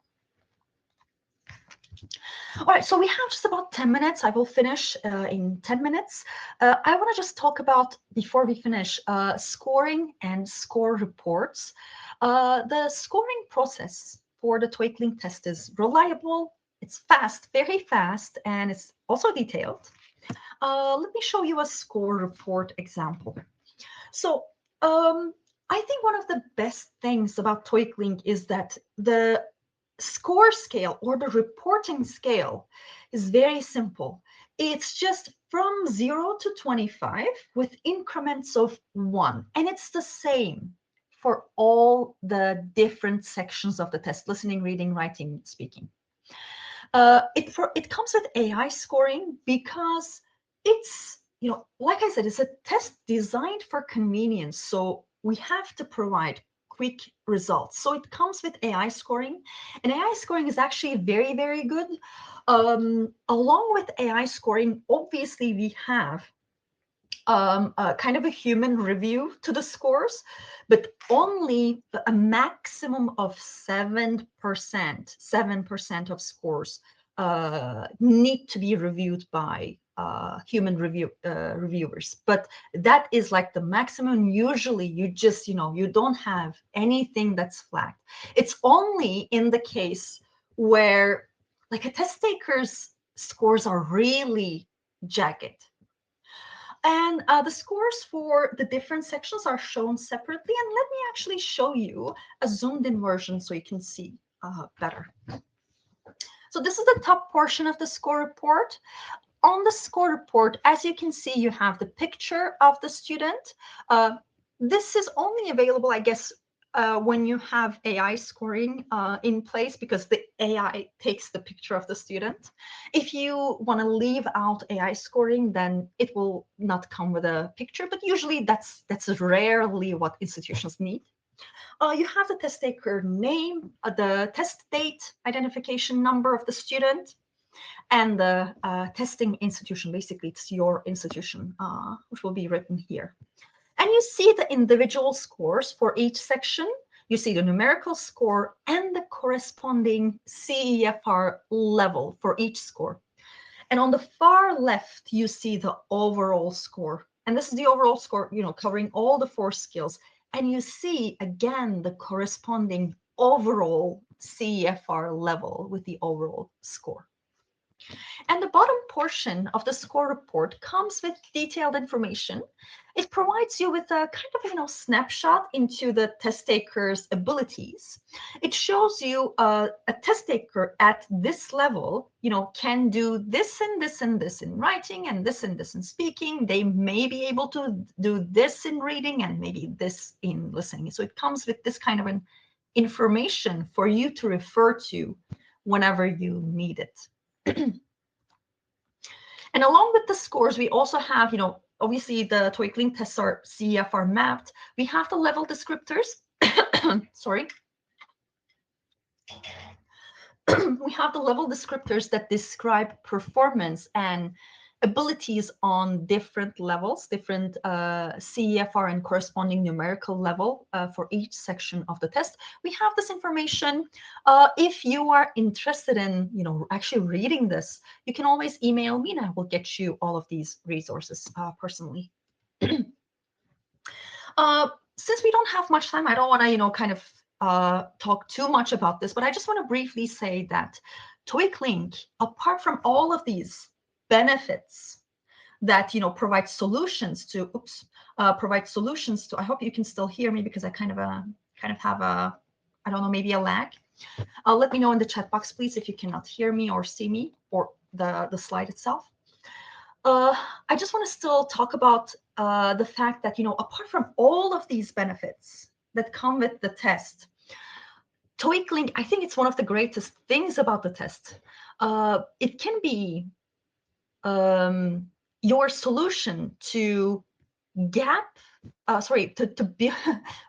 All right, so we have just about 10 minutes. I will finish in 10 minutes. I want to just talk about, before we finish, scoring and score reports. The scoring process for the TOEIC link test is reliable, it's fast, very fast, and it's also detailed. Let me show you a score report example. So I think one of the best things about TOEIC link is that the score scale or the reporting scale is very simple. It's just from 0 to 25 with increments of 1. And it's the same for all the different sections of the test: listening, reading, writing, speaking. It comes with AI scoring because it's, like I said, it's a test designed for convenience. So we have to provide quick results. So it comes with AI scoring, and AI scoring is actually very, very good. Along with AI scoring, obviously we have kind of a human review to the scores, but only a maximum of 7% of scores need to be reviewed by human reviewers. But that is like the maximum. Usually you just, you don't have anything that's flagged. It's only in the case where like a test taker's scores are really jagged. And the scores for the different sections are shown separately. And let me actually show you a zoomed in version so you can see better. So this is the top portion of the score report. On the score report, as you can see, you have the picture of the student. This is only available, I guess, when you have AI scoring in place, because the AI takes the picture of the student. If you want to leave out AI scoring, then it will not come with a picture, but usually that's rarely what institutions need. You have the test taker name, the test date, identification number of the student, and the testing institution. Basically, it's your institution, which will be written here. And you see the individual scores for each section. You see the numerical score and the corresponding CEFR level for each score. And on the far left, you see the overall score. And this is the overall score, covering all the 4 skills. And you see, again, the corresponding overall CEFR level with the overall score. And the bottom portion of the score report comes with detailed information. It provides you with a kind of, snapshot into the test taker's abilities. It shows you a test taker at this level, can do this and this and this in writing and this in speaking. They may be able to do this in reading and maybe this in listening. So it comes with this kind of an information for you to refer to whenever you need it. And along with the scores, we also have, obviously the TOEIC link tests are CEFR mapped. We have the level descriptors. Sorry. We have the level descriptors that describe performance and abilities on different levels, different CEFR and corresponding numerical level for each section of the test. We have this information. If you are interested in, actually reading this, you can always email me and I will get you all of these resources personally. Since we don't have much time, I don't want to, kind of talk too much about this, but I just want to briefly say that TOEIC link, apart from all of these benefits that provide solutions to I hope you can still hear me, because I kind of have a, I don't know, maybe a lag. Let me know in the chat box, please, if you cannot hear me or see me or the slide itself. I just want to still talk about the fact that apart from all of these benefits that come with the test, TOEIC link, I think it's one of the greatest things about the test. It can be your solution to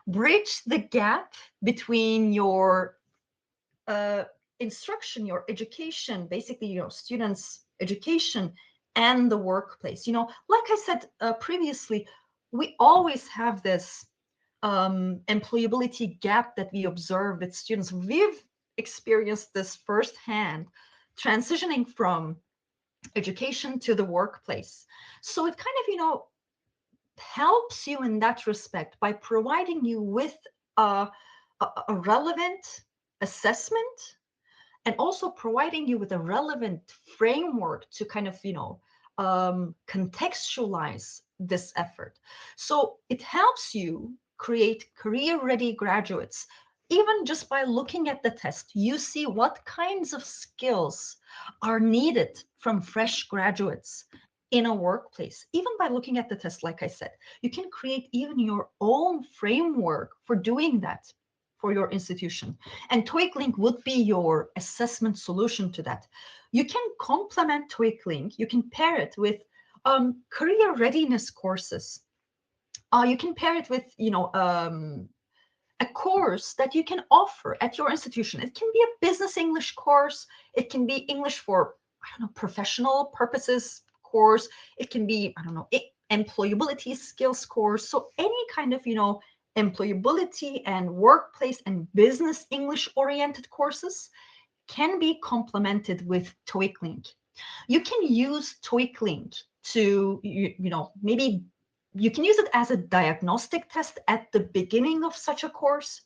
bridge the gap between your instruction, your education, basically students' education and the workplace. Like I said previously, we always have this employability gap that we observe with students. We've experienced this firsthand. transitioning from education to the workplace. So it kind of, helps you in that respect by providing you with a relevant assessment, and also providing you with a relevant framework to kind of, contextualize this effort. So it helps you create career-ready graduates. Even just by looking at the test, you see what kinds of skills are needed from fresh graduates in a workplace. Even by looking at the test, like I said, you can create even your own framework for doing that for your institution. And TOEIC Link would be your assessment solution to that. You can complement TOEIC Link. You can pair it with career readiness courses. You can pair it with, a course that you can offer at your institution. It can be a business English course. It can be English for, I don't know, professional purposes course. It can be, I don't know, employability skills course. So any kind of, employability and workplace and business English oriented courses can be complemented with TOEIC Link. You can use TOEIC Link to, maybe you can use it as a diagnostic test at the beginning of such a course.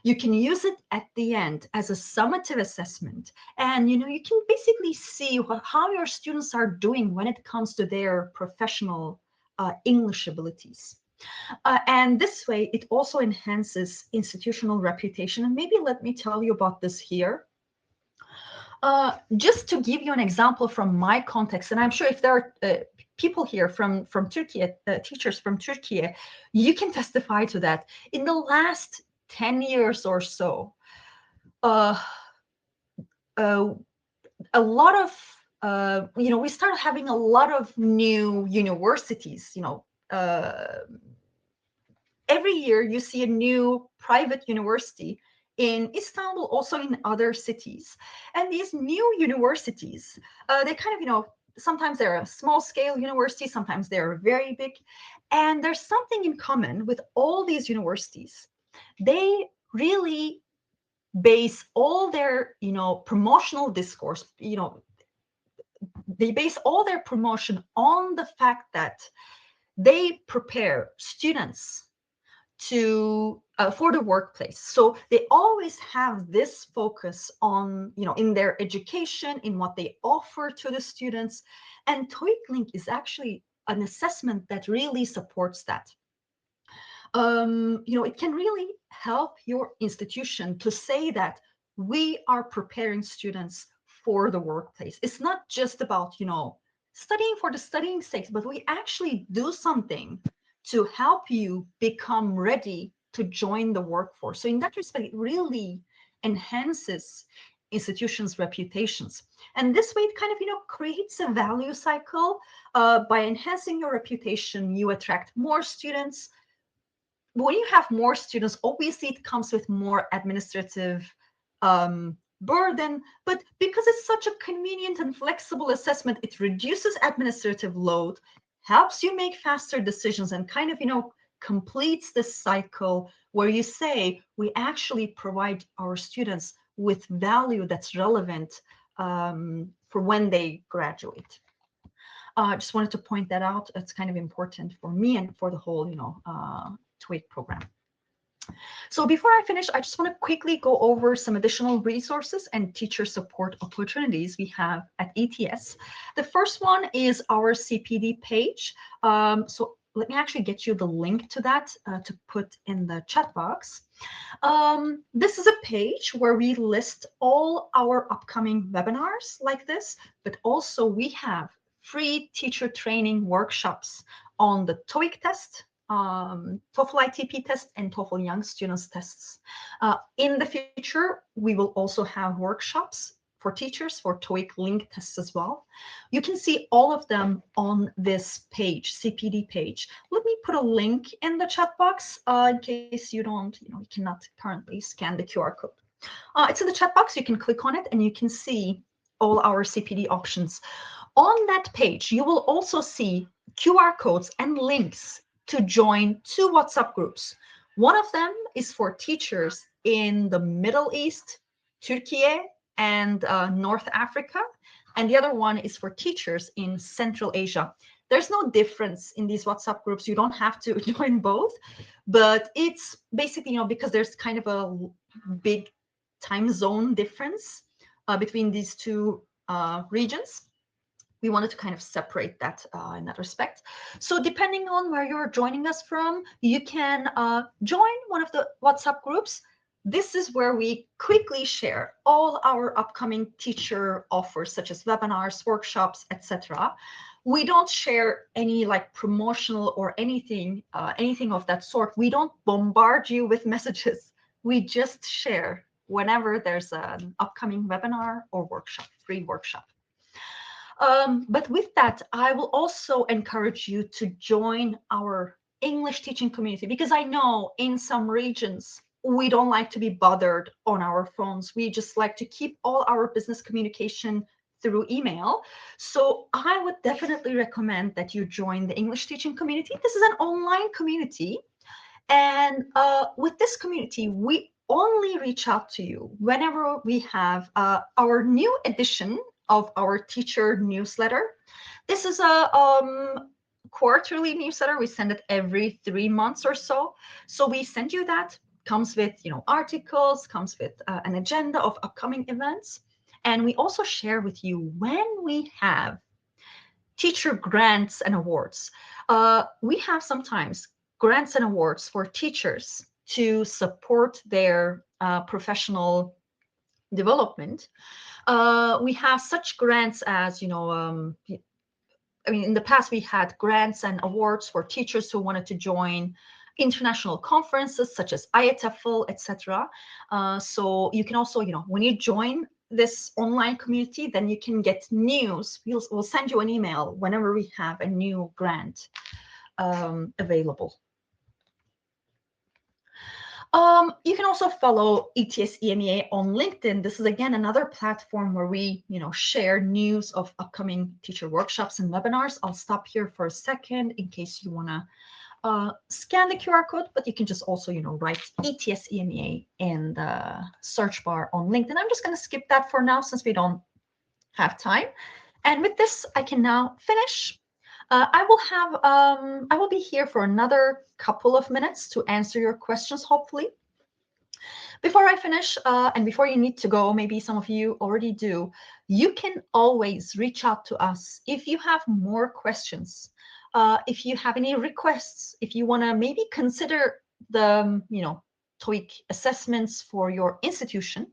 You can use it at the end as a summative assessment. And, you can basically see how your students are doing when it comes to their professional English abilities. And this way, it also enhances institutional reputation. And maybe let me tell you about this here. Just to give you an example from my context, and I'm sure if there are people here from Turkey, teachers from Turkey, you can testify to that. In the last 10 years or so, a lot of, we started having a lot of new universities, every year you see a new private university in Istanbul, also in other cities. And these new universities, they kind of, sometimes they're a small scale university, sometimes they're very big. And there's something in common with all these universities. They really base all their, promotional discourse, they base all their promotion on the fact that they prepare students to for the workplace. So they always have this focus on, in their education, in what they offer to the students. And TOEIC Link is actually an assessment that really supports that. It can really help your institution to say that we are preparing students for the workplace. It's not just about, studying for the studying sake, but we actually do something to help you become ready to join the workforce. So in that respect, it really enhances institutions' reputations. And this way, it kind of, creates a value cycle. By enhancing your reputation, you attract more students. When you have more students, obviously it comes with more administrative burden, but because it's such a convenient and flexible assessment, it reduces administrative load, helps you make faster decisions, and kind of, completes this cycle where you say, we actually provide our students with value that's relevant for when they graduate. I just wanted to point that out. It's kind of important for me and for the whole, TOEIC program. So before I finish, I just want to quickly go over some additional resources and teacher support opportunities we have at ETS. The first one is our CPD page. So let me actually get you the link to that to put in the chat box. This is a page where we list all our upcoming webinars like this, but also we have free teacher training workshops on the TOEIC test, TOEFL ITP test, and TOEFL Young Students tests. In the future, we will also have workshops for teachers for TOEIC Link tests as well. You can see all of them on this page, CPD page. Let me put a link in the chat box in case you don't, you cannot currently scan the QR code. It's in the chat box. You can click on it and you can see all our CPD options. On that page, you will also see QR codes and links to join 2 WhatsApp groups. One of them is for teachers in the Middle East, Turkey, and North Africa. And the other one is for teachers in Central Asia. There's no difference in these WhatsApp groups. You don't have to join both, but it's basically, because there's kind of a big time zone difference between these two regions. We wanted to kind of separate that in that respect. So depending on where you're joining us from, you can join one of the WhatsApp groups. This is where we quickly share all our upcoming teacher offers, such as webinars, workshops, etc. We don't share any like promotional or anything of that sort. We don't bombard you with messages. We just share whenever there's an upcoming webinar or workshop, free workshop. But with that, I will also encourage you to join our English teaching community, because I know in some regions, we don't like to be bothered on our phones. We just like to keep all our business communication through email. So I would definitely recommend that you join the English teaching community. This is an online community. And with this community, we only reach out to you whenever we have our new edition of our teacher newsletter. This is a quarterly newsletter. We send it every 3 months or so. So we send you that. Comes with articles, comes with an agenda of upcoming events. And we also share with you when we have teacher grants and awards. We have sometimes grants and awards for teachers to support their professional development. We have such grants as, in the past we had grants and awards for teachers who wanted to join international conferences such as IATEFL, etc. So you can also, when you join this online community, then you can get news. We'll send you an email whenever we have a new grant available. You can also follow ETS EMEA on LinkedIn. This is again another platform where we, share news of upcoming teacher workshops and webinars. I'll stop here for a second in case you want to scan the QR code, but you can just also, write ETS EMEA in the search bar on LinkedIn. I'm just going to skip that for now since we don't have time. And with this, I can now finish. I will be here for another couple of minutes to answer your questions, hopefully. Before I finish, and before you need to go, maybe some of you already do, you can always reach out to us if you have more questions. If you have any requests, if you want to maybe consider the, TOEIC assessments for your institution,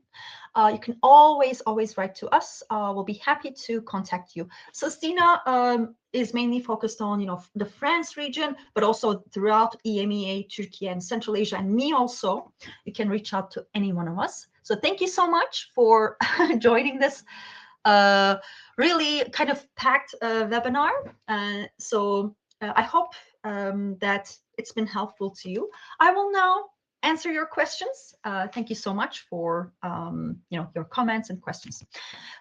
you can always write to us. We'll be happy to contact you. So Stina is mainly focused on, the France region, but also throughout EMEA, Turkey, and Central Asia, and me also. You can reach out to any one of us. So thank you so much for joining this really kind of packed webinar. So I hope that it's been helpful to you. I will now answer your questions. Thank you so much for your comments and questions.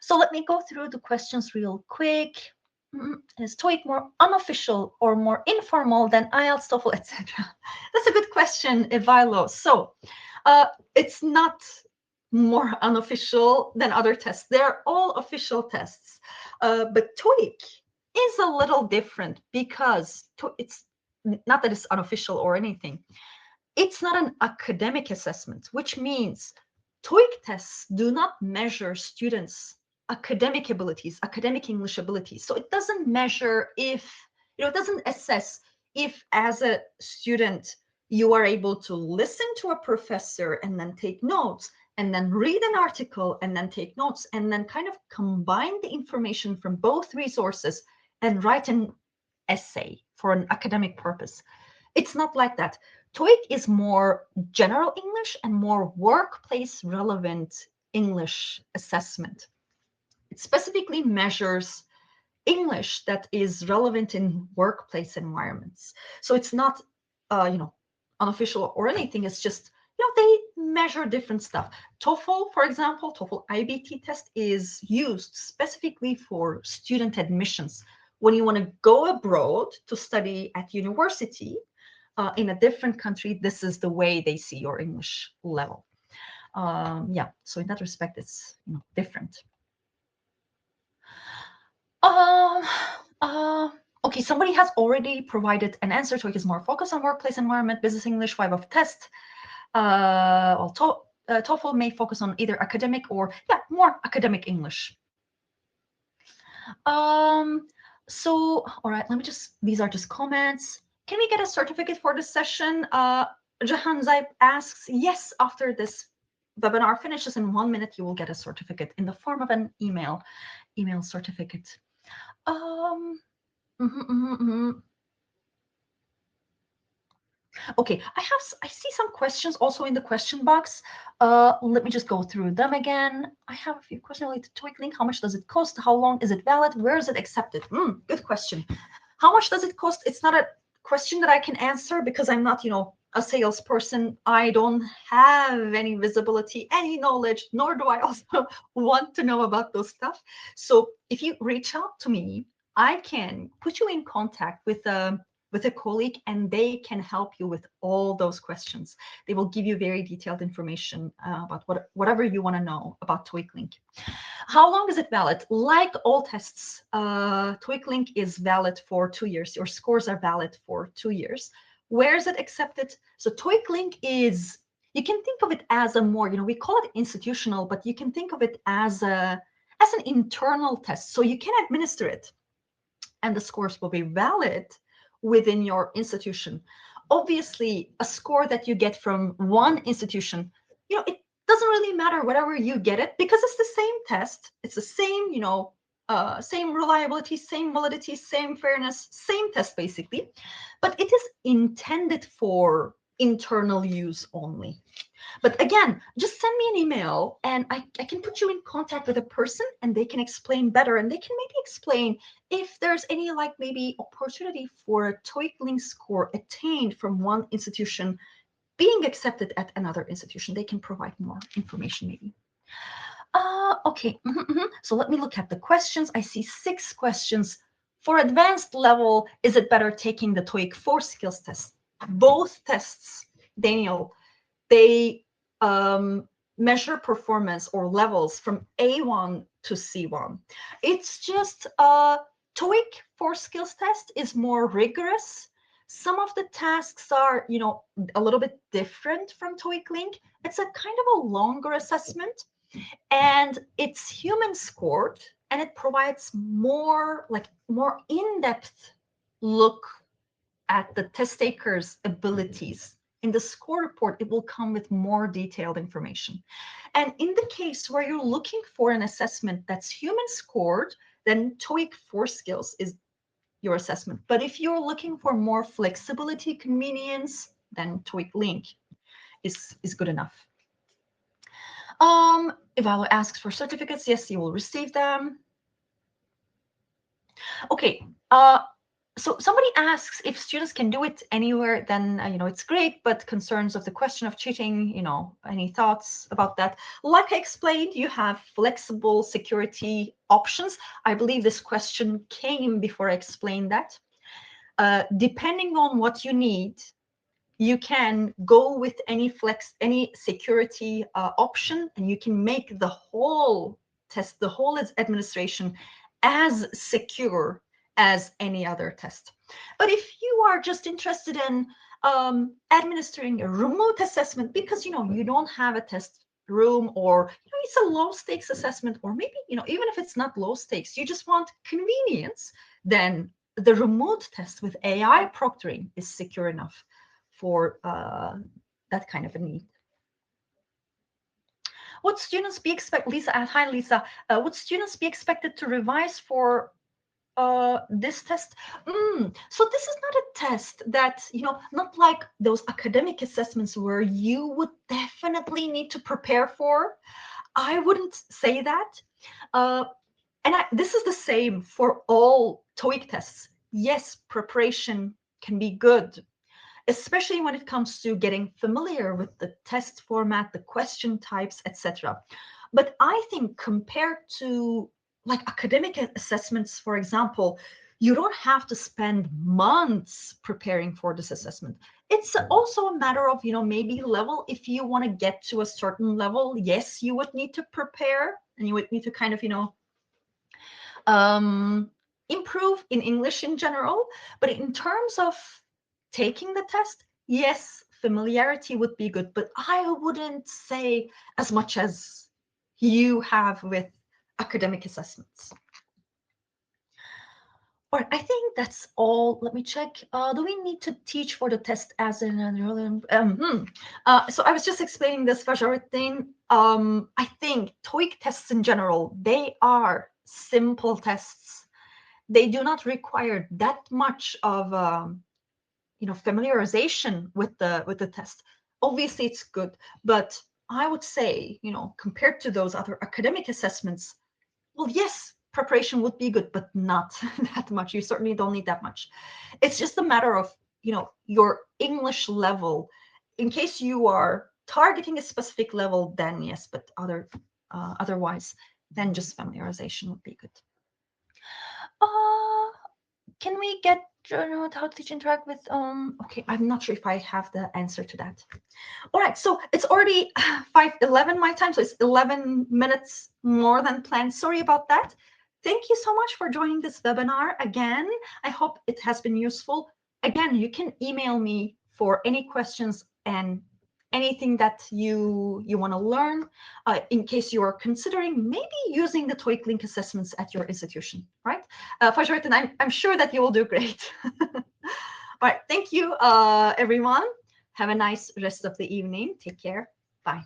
So let me go through the questions real quick. Is TOEIC more unofficial or more informal than IELTS, TOEFL, etc.? That's a good question, Ivilo. So it's not more unofficial than other tests. They're all official tests. But TOEIC is a little different because it's not that it's unofficial or anything. It's not an academic assessment, which means TOEIC tests do not measure students' academic abilities, academic English abilities. So it doesn't measure if, it doesn't assess if as a student you are able to listen to a professor and then take notes, and then read an article and then take notes, and then kind of combine the information from both resources and write an essay for an academic purpose. It's not like that. TOEIC is more general English and more workplace relevant English assessment. It specifically measures English that is relevant in workplace environments. So it's not, unofficial or anything. It's just, they measure different stuff. TOEFL, for example, TOEFL IBT test is used specifically for student admissions. When you want to go abroad to study at university in a different country, this is the way they see your English level. Yeah, so in that respect, it's different. Okay, somebody has already provided an answer. TOEIC is more focused on workplace environment, business English, 5 of test. Well, TOEFL may focus on either academic or, yeah, more academic English. So, all right, let me just, these are just comments. Can we get a certificate for this session? Jahan Zaib asks, yes, after this webinar finishes in 1 minute, you will get a certificate in the form of an email certificate. Okay, I see some questions also in the question box. Let me just go through them again. I have a few questions related to TOEIC link. How much does it cost? How long is it valid? Where is it accepted? Good question. How much does it cost? It's not a question that I can answer because I'm not, a salesperson. I don't have any visibility, any knowledge, nor do I also want to know about those stuff. So if you reach out to me, I can put you in contact with a colleague, and they can help you with all those questions. They will give you very detailed information about whatever you want to know about TOEIC Link. How long is it valid? Like all tests, TOEIC Link is valid for 2 years. Your scores are valid for 2 years. Where is it accepted? So TOEIC Link is, you can think of it as a more, we call it institutional, but you can think of it as an internal test. So you can administer it, and the scores will be valid within your institution. Obviously, a score that you get from one institution, it doesn't really matter whatever you get it, because it's the same test. It's the same, same reliability, same validity, same fairness, same test basically, but it is intended for internal use only. But again, just send me an email and I can put you in contact with a person, and they can explain better, and they can maybe explain if there's any maybe opportunity for a TOEIC link score attained from one institution being accepted at another institution. They can provide more information maybe. Okay, So let me look at the questions. I see 6 questions. For advanced level, is it better taking the TOEIC 4 skills test? Both tests, Daniel, they measure performance or levels from A1 to C1. It's just TOEIC 4 skills test is more rigorous. Some of the tasks are, a little bit different from TOEIC Link. It's a kind of a longer assessment, and it's human scored, and it provides more in-depth look at the test taker's abilities. In the score report, it will come with more detailed information. And in the case where you're looking for an assessment that's human scored, then TOEIC 4 skills is your assessment. But if you're looking for more flexibility, convenience, then TOEIC Link is good enough. Ivalo asks for certificates. Yes, you will receive them. Okay. So somebody asks if students can do it anywhere, then it's great, but concerns of the question of cheating, any thoughts about that? Like I explained, you have flexible security options. I believe this question came before I explained that. Depending on what you need, you can go with any security option, and you can make the whole test, the whole administration as secure as any other test. But if you are just interested in administering a remote assessment because you don't have a test room, or it's a low stakes assessment, or maybe even if it's not low stakes, you just want convenience, then the remote test with AI proctoring is secure enough for that kind of a need. Would students be expected, Lisa? Hi, Lisa. Would students be expected to revise for this test? So this is not a test that, not like those academic assessments where you would definitely need to prepare for. I wouldn't say that. And this is the same for all TOEIC tests. Yes, preparation can be good, especially when it comes to getting familiar with the test format, the question types, etc. But I think compared to academic assessments, for example, you don't have to spend months preparing for this assessment. It's also a matter of, maybe level. If you want to get to a certain level, yes, you would need to prepare and you would need to kind of, improve in English in general. But in terms of taking the test, yes, familiarity would be good, but I wouldn't say as much as you have with academic assessments. All right, I think that's all. Let me check. Do we need to teach for the test as in so I was just explaining this thing. I think TOEIC tests in general, they are simple tests. They do not require that much of familiarization with the test. Obviously, it's good, but I would say, compared to those other academic assessments, well, yes, preparation would be good, but not that much. You certainly don't need that much. It's just a matter of, your English level. In case you are targeting a specific level, then yes, but otherwise, then just familiarization would be good. Can we get how to interact with okay, I'm not sure if I have the answer to that. All right, so it's already 5:11 my time, so it's 11 minutes more than planned. Sorry about that. Thank you so much for joining this webinar again. I hope it has been useful. Again, you can email me for any questions and anything that you want to learn in case you are considering maybe using the TOEIC link assessments at your institution, right? Fajratan, I'm sure that you will do great. All right, thank you, everyone. Have a nice rest of the evening. Take care. Bye.